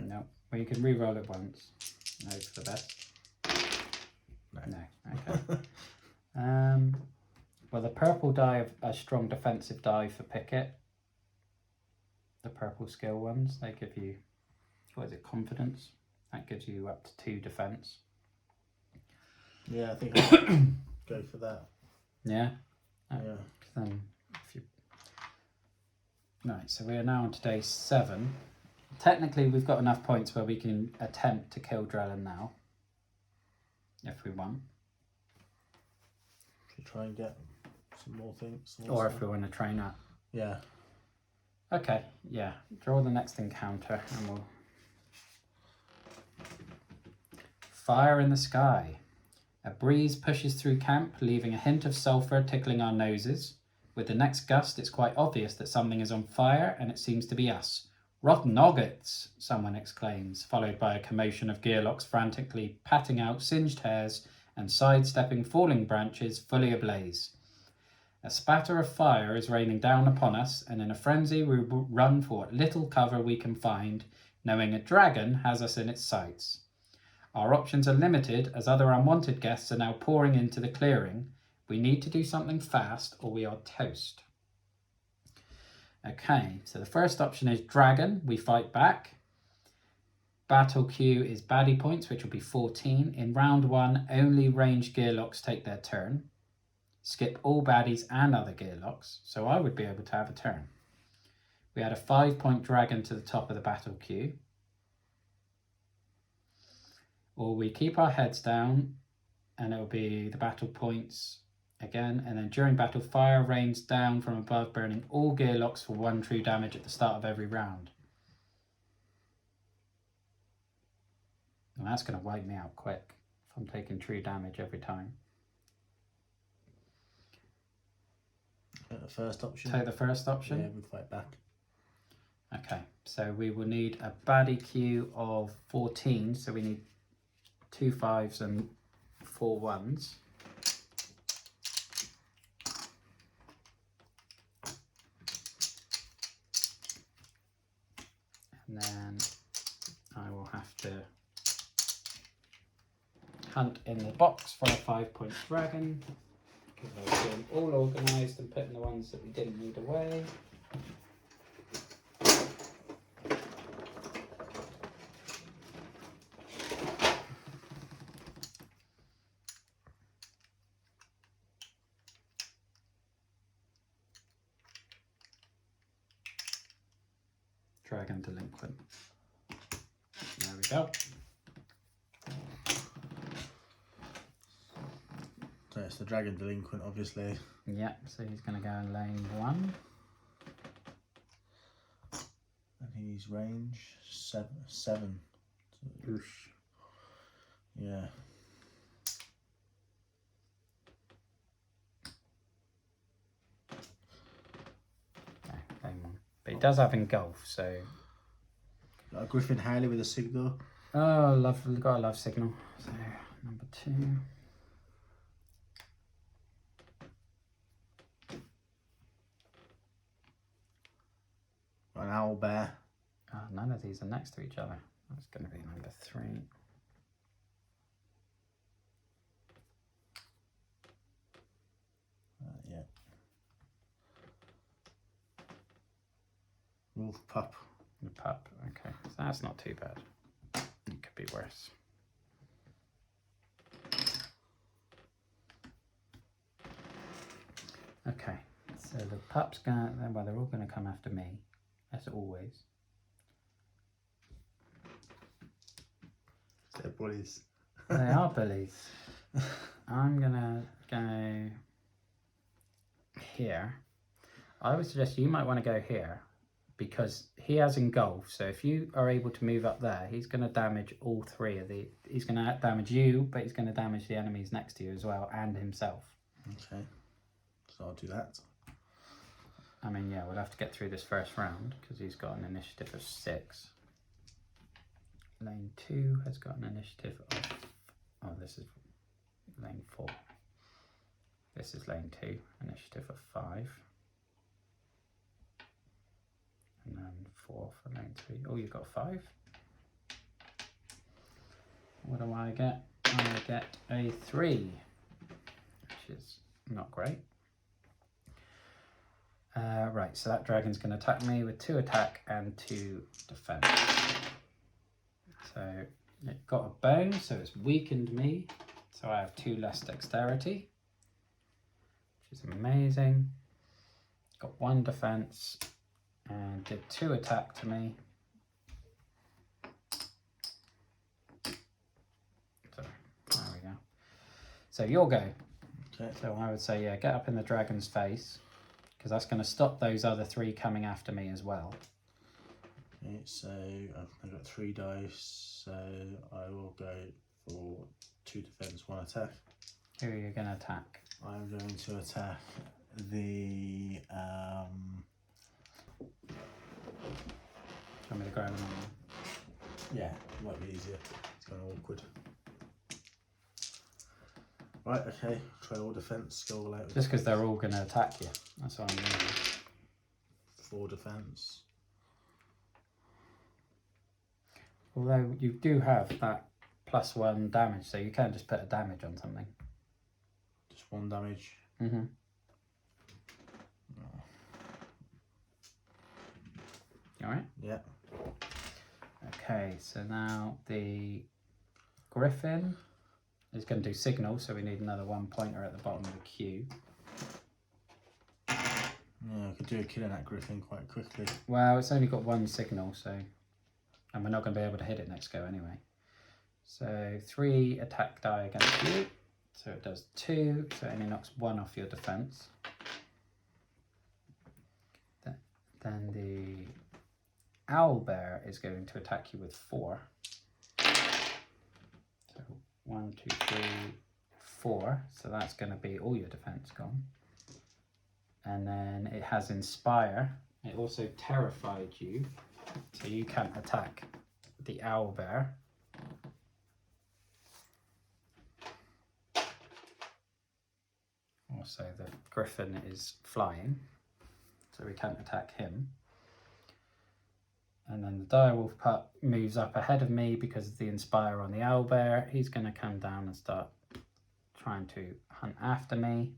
No. Well, you can re-roll it once. No, for the best. No. Okay. Well, the purple die have a strong defensive die for Picket. The purple skill ones, they give you, what is it, confidence? That gives you up to 2 defense. Yeah, I think I'll go for that. Yeah? Yeah. Then if you... Right, so we are now on to day 7. Technically, we've got enough points where we can attempt to kill Drellan now. If we want. Should try and get some more things. Or if we want to train up. Yeah. Okay, yeah. Draw the next encounter and we'll... Fire in the sky. A breeze pushes through camp, leaving a hint of sulphur tickling our noses. With the next gust, it's quite obvious that something is on fire, and it seems to be us. Rotten noggets, someone exclaims, followed by a commotion of gearlocks frantically patting out singed hairs and sidestepping falling branches fully ablaze. A spatter of fire is raining down upon us, and in a frenzy we run for what little cover we can find, knowing a dragon has us in its sights. Our options are limited, as other unwanted guests are now pouring into the clearing. We need to do something fast, or we are toast. Okay, so the first option is dragon. We fight back. Battle queue is baddie points, which will be 14. In round 1, only ranged gearlocks take their turn. Skip all baddies and other gearlocks, so I would be able to have a turn. We add a 5-point dragon to the top of the battle queue. Or we keep our heads down, and it'll be the battle points again, and then during battle, fire rains down from above, burning all gearlocks for 1 true damage at the start of every round. And that's going to wipe me out quick if I'm taking true damage every time. The first option. Take the first option? Yeah, we fight back. Okay, so we will need a baddie queue of 14, so we need 2 5s and 4 1s. And then I will have to hunt in the box for a 5-point dragon. Because I was doing all organised and putting the ones that we didn't need away. Dragon delinquent. There we go. So it's the dragon delinquent, obviously. Yeah, so he's going to go in lane 1. And he's range 7. Oosh. Yeah. Okay, lane 1. But he does have engulf, so... Got a Griffin Haley with a signal. Oh, got a love signal. So, number 2. An owl bear. Oh, none of these are next to each other. That's going to be number 3. Yeah. Wolf pup. The pup. Okay, so that's not too bad. It could be worse. Okay, so the pup's gonna, well, they're all gonna come after me, as always. They're bullies. They are bullies. I'm gonna go here. I would suggest you might want to go here because he has engulf. So if you are able to move up there, he's going to damage all 3 of the... He's going to damage you, but he's going to damage the enemies next to you as well, and himself. Okay. So I'll do that. I mean, yeah, we'll have to get through this first round because he's got an initiative of 6. lane 2 has got an initiative of, oh, this is lane 4. This is lane 2, initiative of 5. And then 4 for lane 3. Oh, you've got 5. What do I get? I get a 3, which is not great. Right, so that dragon's going to attack me with 2 attack and 2 defense. So it got a bone, so it's weakened me. So I have 2 less dexterity, which is amazing. Got 1 defense and did 2 attack to me. So there we go. So you'll go. Okay. So I would say, yeah, get up in the dragon's face, because that's going to stop those other 3 coming after me as well. Okay, so I've got 3 dice, so I will go for 2 defense, 1 attack. Who are you going to attack? I'm going to attack the. Do you want me to grab them? Yeah, might be easier. It's kind of awkward. Right, okay. Try all defense, go all out. Just because they're all going to attack you. That's what I'm doing. 4 defense. Although you do have that +1 damage, so you can just put a damage on something. Just 1 damage. Mm-hmm. All right. Yeah. Okay, so now the griffin is going to do signal, so we need another 1 pointer at the bottom of the queue. Yeah, I could do a kill in that griffin quite quickly. Well, it's only got 1 signal, so, and we're not going to be able to hit it next go anyway. So 3 attack die against you, so it does 2, so it only knocks 1 off your defense. Then the owlbear is going to attack you with 4. So 1, 2, 3, 4. So that's going to be all your defense gone. And then it has inspire. It also terrified you, so you can't attack the owlbear. Also, the griffin is flying, so we can't attack him. And then the direwolf pup moves up ahead of me because of the inspire on the owlbear. He's going to come down and start trying to hunt after me.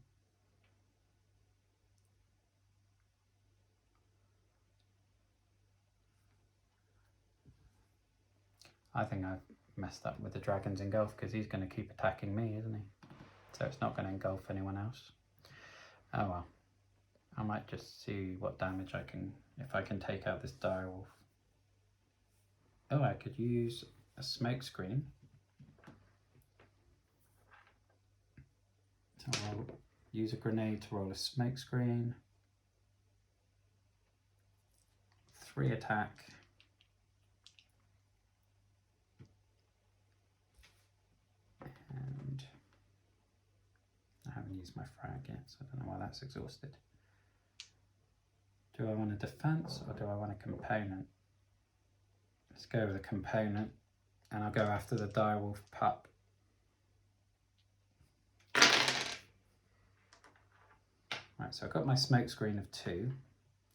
I think I've messed up with the dragon's engulf because he's going to keep attacking me, isn't he? So it's not going to engulf anyone else. Oh well. I might just see what damage I can, if I can take out this direwolf. Oh, I could use a smoke screen. So I'll use a grenade to roll a smoke screen. 3 attack. And I haven't used my frag yet, so I don't know why that's exhausted. Do I want a defense or do I want a component? Let's go with a component, and I'll go after the direwolf pup. Right, so I got my smoke screen of 2.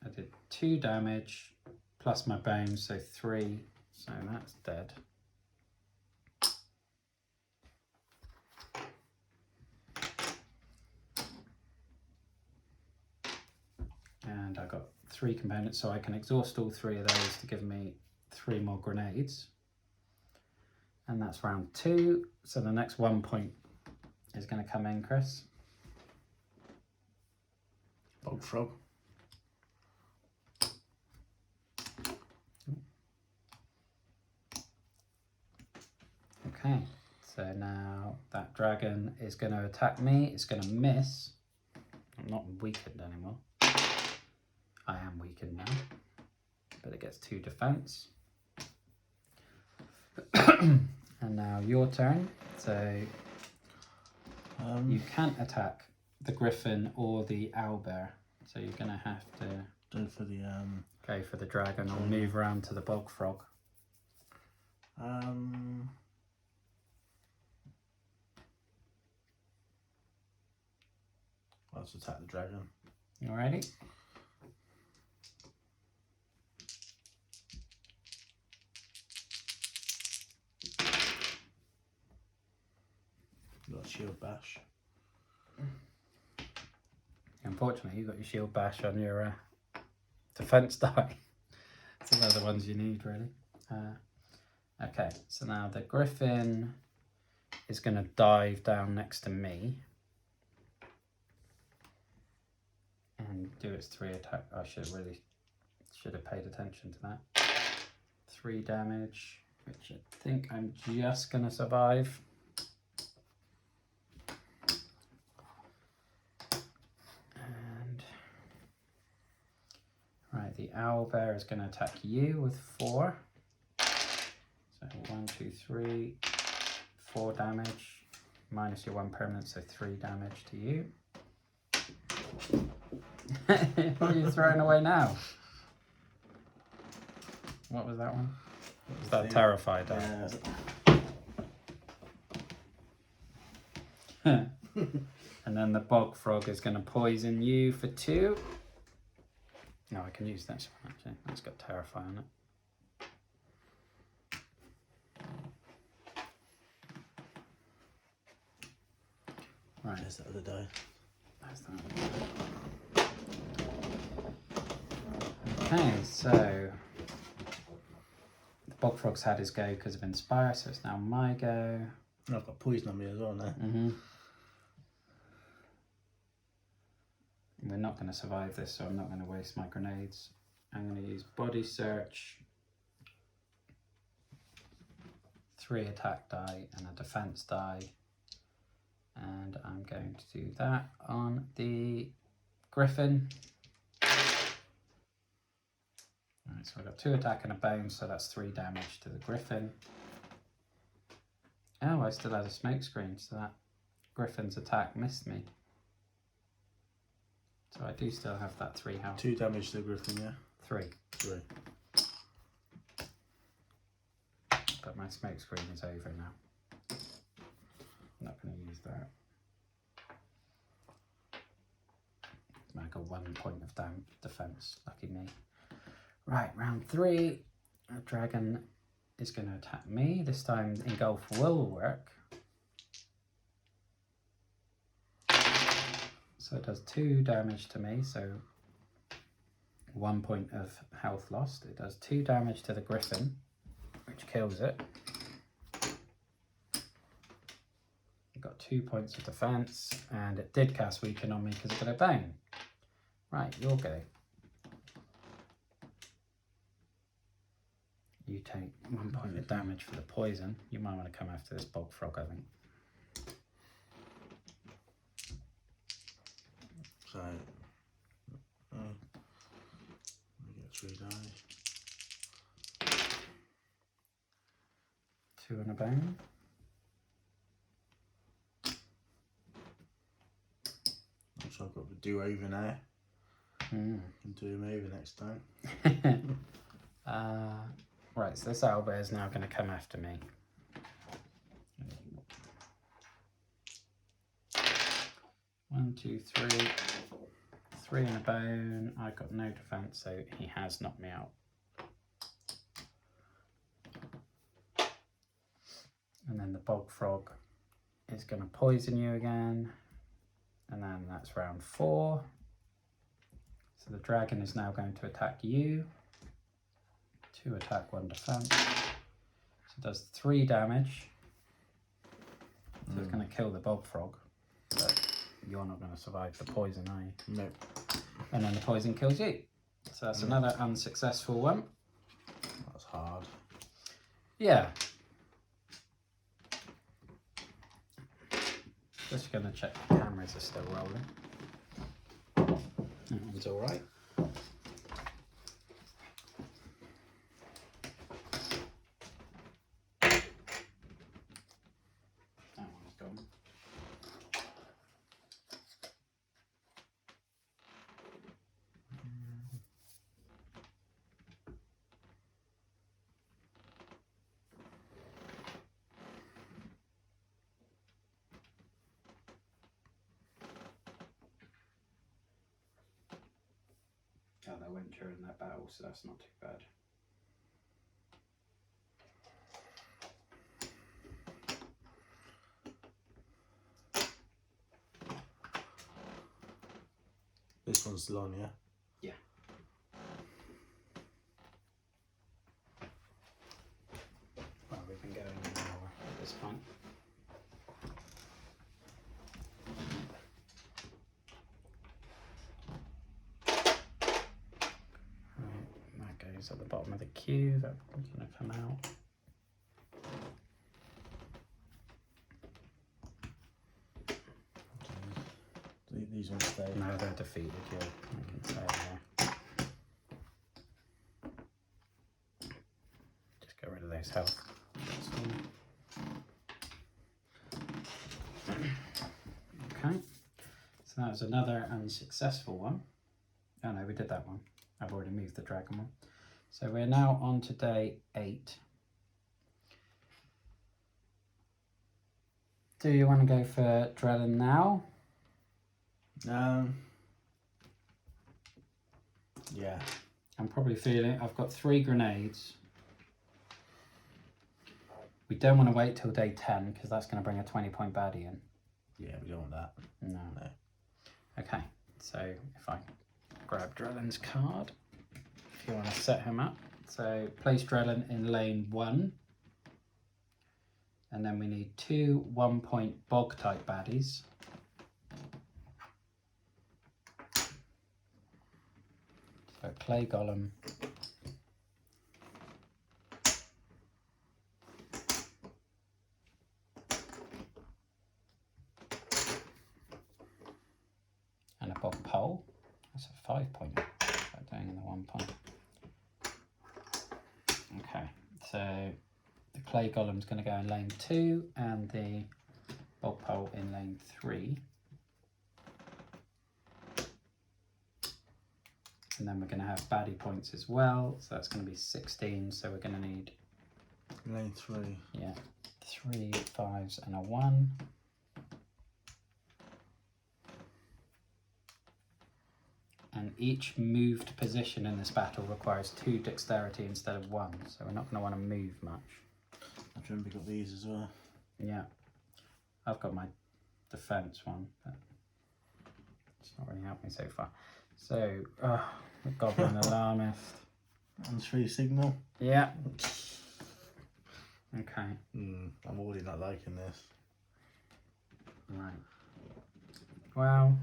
I did 2 damage plus my bones, so 3. So that's dead. And I got 3 components, so I can exhaust all 3 of those to give me 3 more grenades. And that's round 2. So the next 1 point is going to come in, Chris. Bog frog. Okay, so now that dragon is going to attack me. It's going to miss. I'm not weakened anymore. I am weakened now, but it gets 2 defense. And now your turn. So you can't attack the griffin or the owlbear. So you're going to have to go for the dragon or move around to the bog frog. Let's attack the dragon. Alrighty. Got a shield bash. Unfortunately, you got your shield bash on your defense die. So they're the ones you need, really. Okay, so now the griffin is going to dive down next to me and do its 3 attack. I should have paid attention to that. 3 damage, which I think I'm just going to survive. And right, the owlbear is going to attack you with 4. So 1, 2, 3, 4 damage, minus your 1 permanent, so 3 damage to you. What are you throwing away now? What was that one? Was that terrified? Yeah. And then the bog frog is going to poison you for 2. No, I can use this one actually. That's got terrify on it. Right. There's the other die. That's that one. Okay, so the bog frog's had his go because of Inspire, so it's now my go. I've got poison on me as well now. We're not going to survive this, so I'm not going to waste my grenades. I'm going to use Body Search, 3 attack die and a defense die. And I'm going to do that on the griffin. Alright, so I've got 2 attack and a bone, so that's 3 damage to the griffin. Oh, I still had a smoke screen, so that griffin's attack missed me. So I do still have that 3 health. 2 damage to the griffin, yeah? 3. 3. But my smoke screen is over now. I'm not going to use that. I got 1 point of defense. Lucky me. Right, round 3. A dragon is going to attack me. This time Engulf will work. So it does 2 damage to me, so 1 point of health lost. It does 2 damage to the griffin, which kills it. It got 2 points of defense, and it did cast weaken on me because it got a bone. Right, your go. You take 1 point of damage for the poison. You might want to come after this bog frog, I think. So, we get 3 die. 2 and a bone. So I've got to do over now. Mm. Can do him over next time. Right, so this owlbear is now going to come after me. 1, 2, 3. 3 and a bone. I got no defense, so he has knocked me out. And then the bog frog is going to poison you again. And then that's round 4. So the dragon is now going to attack you. 2 attack, 1 defense. So it does 3 damage. So it's going to kill the bog frog. But you're not going to survive the poison, are you? Nope. And then the poison kills you. So that's another unsuccessful one. That's hard. Yeah. Just going to check the cameras are still rolling. That one's all right. That one's gone. Oh, they went during that battle, so that's not too bad. This one's still on, yeah? Yeah. Well, we've been going an hour at this point. Right, that goes at the bottom of the queue. That's going to come out. These ones stay. No, they're defeated, yeah. I can say there. Just get rid of those health. Okay, so that was another unsuccessful one. Oh no, we did that one. I've already moved the dragon one. So we're now on to day 8. Do you want to go for Drellan now? Yeah. I'm probably feeling I've got 3 grenades. We don't want to wait till day 10 because that's going to bring a 20-point baddie in. Yeah, we don't want that. No. No. Okay, so if I grab Drellan's card, if you want to set him up. So place Drellan in lane 1. And then we need 2 1-point bog type baddies. So clay golem. And a bog pole. That's a 5-point. Doing the 1 point. Okay, so the clay golem's going to go in lane 2 and the bog pole in lane 3. And then we're going to have baddie points as well, so that's going to be 16, so we're going to need... Lane 3. Yeah, 3 5s and a 1. And each moved position in this battle requires 2 dexterity instead of 1, so we're not going to want to move much. I've remember got these as well. Yeah, I've got my defense one, but it's not really helped me so far. So, the Goblin Alarmist. And 3 signal. Yeah. Okay. I'm already not liking this. Right. Well,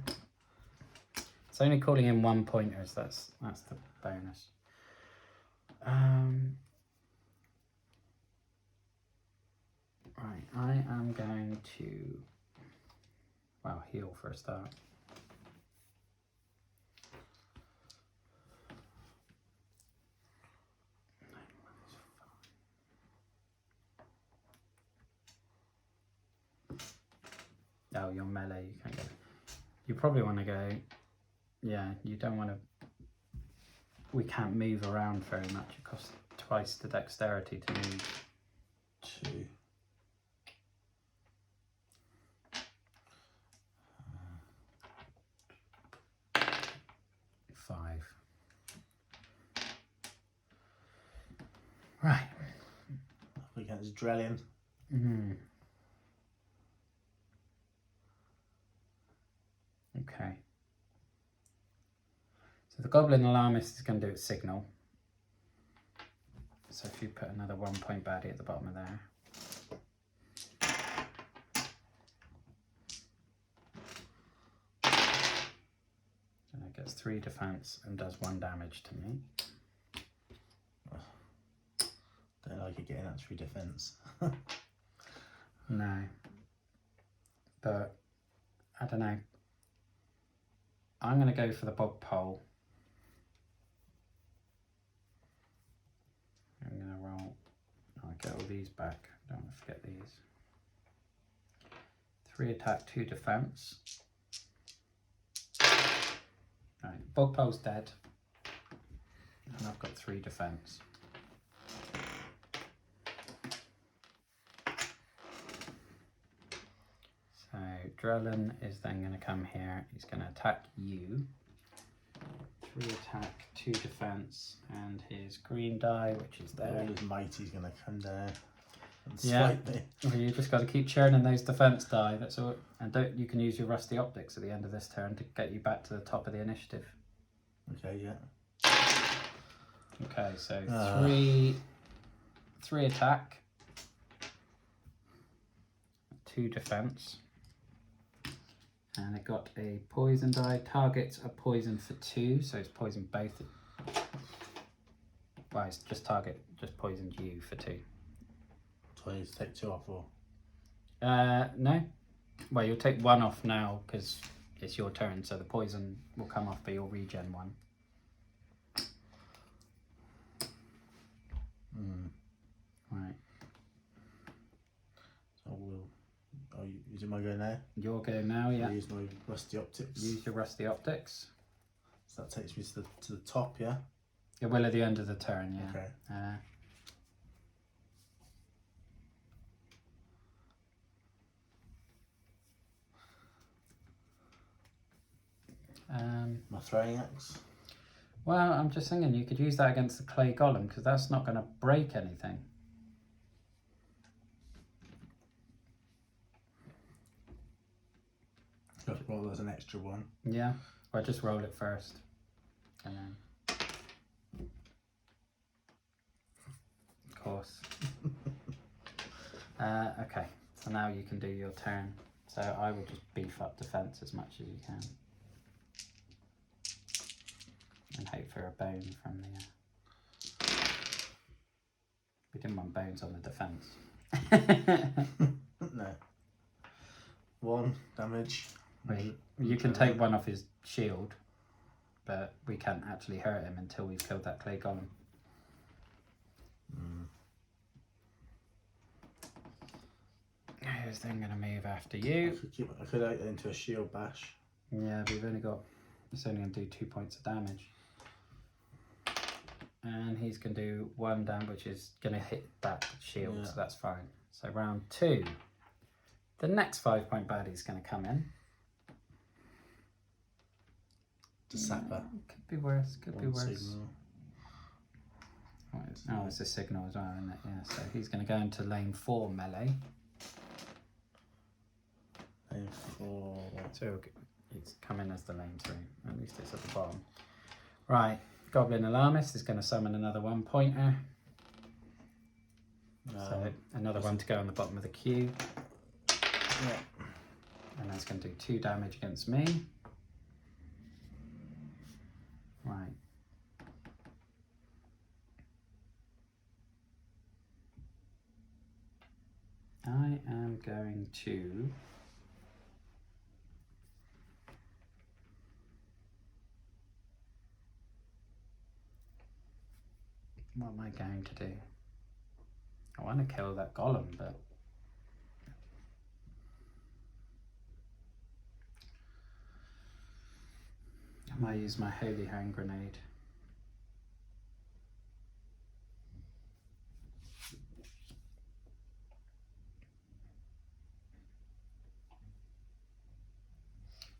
it's only calling in 1 pointers. That's the bonus. Right. I am going to, well, heal for a start. Oh, you're melee, you can't go. You probably want to go, yeah, you don't want to, we can't move around very much. It costs twice the dexterity to move. 2. 5. Right. We can just Drellan. Okay. So the Goblin Alarmist is going to do its signal. So if you put another 1 point baddie at the bottom of there. And it gets 3 defense and does 1 damage to me. Don't like it getting that 3 defense. No. But, I don't know. I'm going to go for the bog pole. I'm going to roll. I'll get all these back. Don't want to forget these. 3 attack, 2 defense. Right, bog pole's dead. And I've got 3 defense. So Drellan is then going to come here. He's going to attack you. 3 attack, 2 defense, and his green die, which is there. All his mighty's going to come down and Yeah. swipe me. Well, you just got to keep churning those defense die. That's all. And you can use your rusty optics at the end of this turn to get you back to the top of the initiative. Okay, yeah. Okay, so 3 attack, 2 defense, and it got a poison die. Targets a poison for 2, so it's poisoned both. Well, it's just poisoned you for 2. So I need to take 2 off, or? No. Well, you'll take 1 off now because it's your turn, so the poison will come off, but you'll regen 1. Right. So is it my go now? Your go now, yeah. I'll use my rusty optics. Use your rusty optics. So that takes me to the top, yeah? It will at the end of the turn, yeah. Okay. My throwing axe. Well, I'm just thinking you could use that against the clay golem because that's not going to break anything. Just roll as an extra 1. Yeah, or just roll it first. And then... Of course. Okay, so now you can do your turn. So I will just beef up defense as much as you can. And hope for a bone from the... We didn't want bones on the defense. No. 1 damage. Wait, you can take 1 off his shield, but we can't actually hurt him until we've killed that clay golem. Who's then going to move after you? I could out into a shield bash. Yeah, but we've only got... It's only going to do 2 points of damage. And he's going to do 1 damage, which is going to hit that shield, so that's fine. So round 2. The next 5-point baddie is going to come in. The sapper. Could be worse, could be worse. Signal. Oh, it's a signal as well, isn't it? Yeah, so he's going to go into lane 4 melee. Lane 4. So it's coming as the lane 3. At least it's at the bottom. Right, Goblin Alarmist is going to summon another 1-pointer. So another one to go on the bottom of the queue. Yeah. And that's going to do 2 damage against me. Right. I am going to... What am I going to do? I want to kill that golem, but... I might use my Holy Hand Grenade.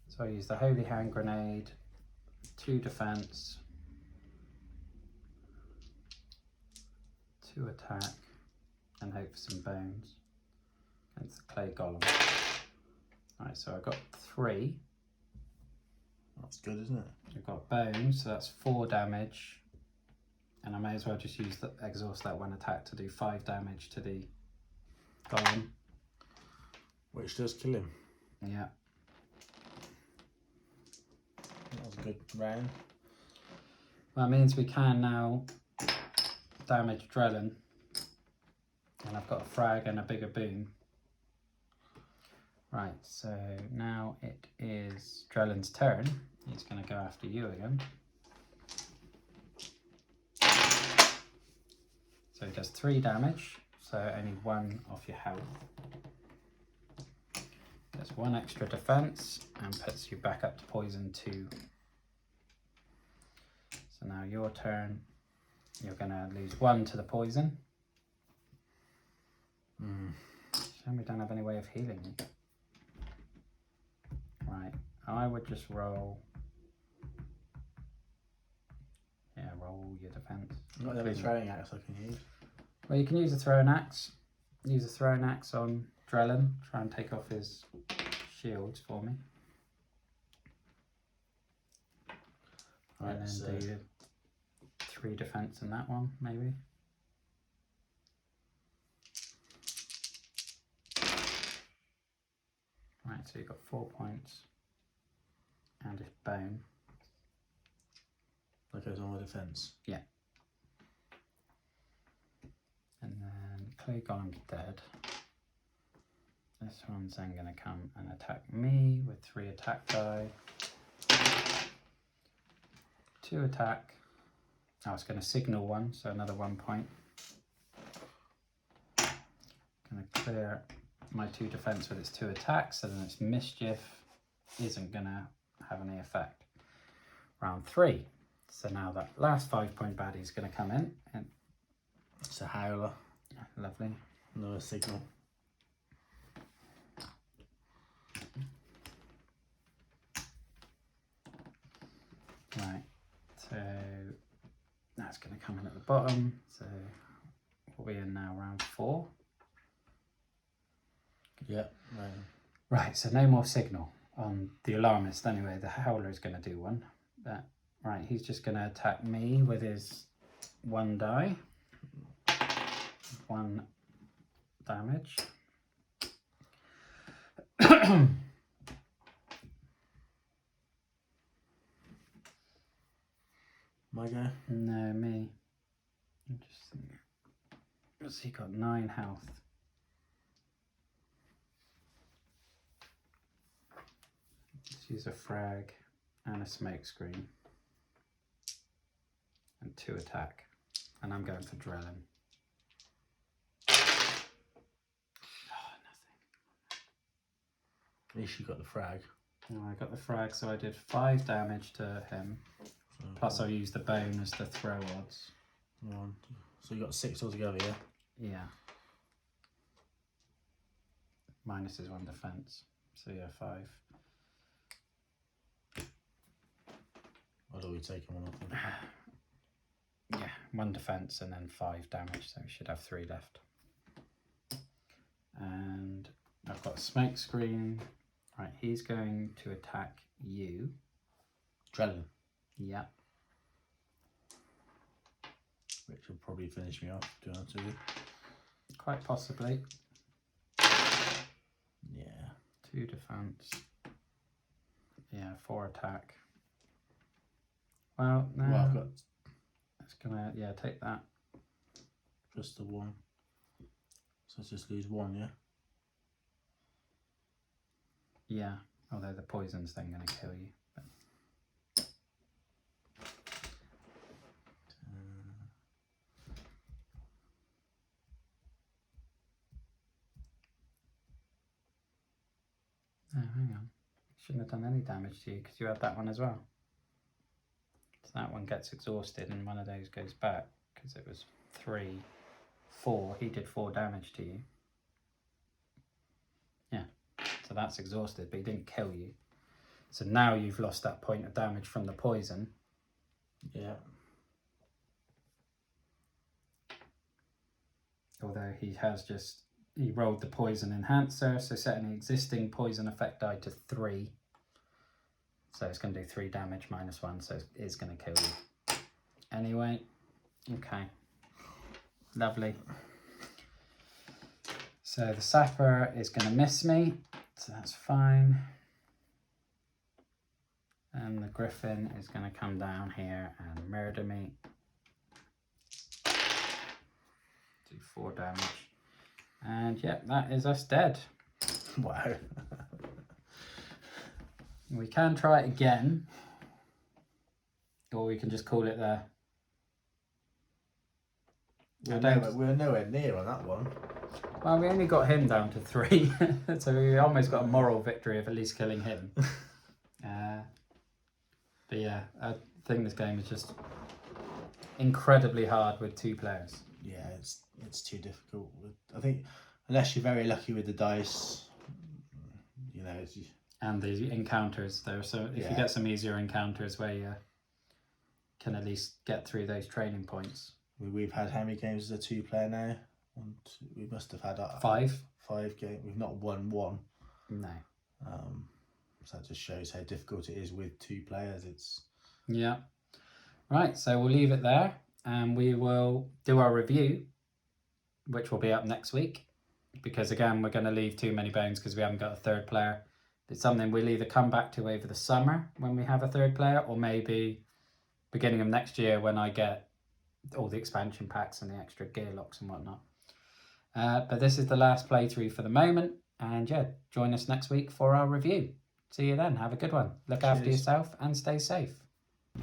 So I use the Holy Hand Grenade, 2 defense, 2 attack, and hope for some bones against the clay golem. Alright, so I've got 3. That's good, isn't it? I've got bones, so that's 4 damage. And I may as well just use exhaust that 1 attack to do 5 damage to the golem. Which does kill him. Yeah. That was a good round. Well, that means we can now damage Drellan. And I've got a frag and a bigger boom. Right, so now it is Drellan's turn. He's going to go after you again. So he does 3 damage, so only 1 off your health. There's 1 extra defense and puts you back up to poison 2. So now your turn. You're going to lose 1 to the poison. And we don't have any way of healing you. Right, I would just roll. Yeah, all your defence. I've got another throwing axe I can use. Well, you can use a throwing axe. Use a throwing axe on Drellan. Try and take off his shields for me. Right, and then do 3 defence in that one, maybe. Right, so you've got 4 points. And his bone. That goes on with defence. Yeah. And then clay golem's dead. This one's then going to come and attack me with 3 attack die. 2 attack. I was going to signal 1, so another 1 point. Going to clear my 2 defence with its 2 attacks, so then its mischief isn't going to have any effect. Round 3. So now that last 5-point baddie is going to come in. And it's a howler. Lovely. Another signal. Right, so that's going to come in at the bottom. So what are we in now? Round 4. Yeah, right. Right, so no more signal on the alarmist anyway. The howler is going to do one. But, right, he's just going to attack me with his 1 die. 1 damage. My go? No, me. I'm just thinking. What's he got? 9 health. Let's use a frag and a smoke screen. And 2 attack. And I'm going for Drellan. Oh, nothing. At least you got the frag. Oh, I got the frag, so I did 5 damage to him. Plus I used the bone as the throw odds. So you got 6 altogether, yeah? Yeah. Minus his 1 defence. So yeah, 5. What are we taking 1 off him? Yeah, 1 defence and then 5 damage, so we should have 3 left. And I've got a smoke screen. Right, he's going to attack you. Drellan. Yeah. Which will probably finish me off, to be honest with you. Quite possibly. Yeah. 2 defence. Yeah, 4 attack. Well, no. Well, I've got It's gonna, yeah, take that. just the 1. So let's just lose 1, yeah? Yeah, although the poison's then gonna kill you. But... Oh, hang on. Shouldn't have done any damage to you because you had that one as well. So that one gets exhausted and one of those goes back because it was 3, 4. He did 4 damage to you. Yeah, so that's exhausted, but he didn't kill you. So now you've lost that point of damage from the poison. Yeah. Although he has just, he rolled the poison enhancer, so setting the existing poison effect die to 3. So it's going to do 3 damage minus 1, so it is going to kill you. Anyway, okay. Lovely. So the sapper is going to miss me, so that's fine. And the griffin is going to come down here and murder me. Do 4 damage. And yep, that is us dead. Wow. We can try it again. Or we can just call it there. We're nowhere near on that one. Well, we only got him down to 3. So we almost got a moral victory of at least killing him. But yeah, I think this game is just incredibly hard with 2 players. Yeah, it's too difficult. I think unless you're very lucky with the dice, you know. And the encounters though, so if you get some easier encounters where you can at least get through those training points. We've had how many games as a 2-player now? We must have had 5 games. We've not won one. No. So that just shows how difficult it is with 2 players. Yeah. Right, so we'll leave it there and we will do our review, which will be up next week, because again we're going to leave too many bones because we haven't got a 3rd player. It's something we'll either come back to over the summer when we have a 3rd player, or maybe beginning of next year when I get all the expansion packs and the extra gear locks and whatnot. But this is the last playthrough for the moment, and yeah, join us next week for our review. See you then. Have a good one. Look after yourself and stay safe.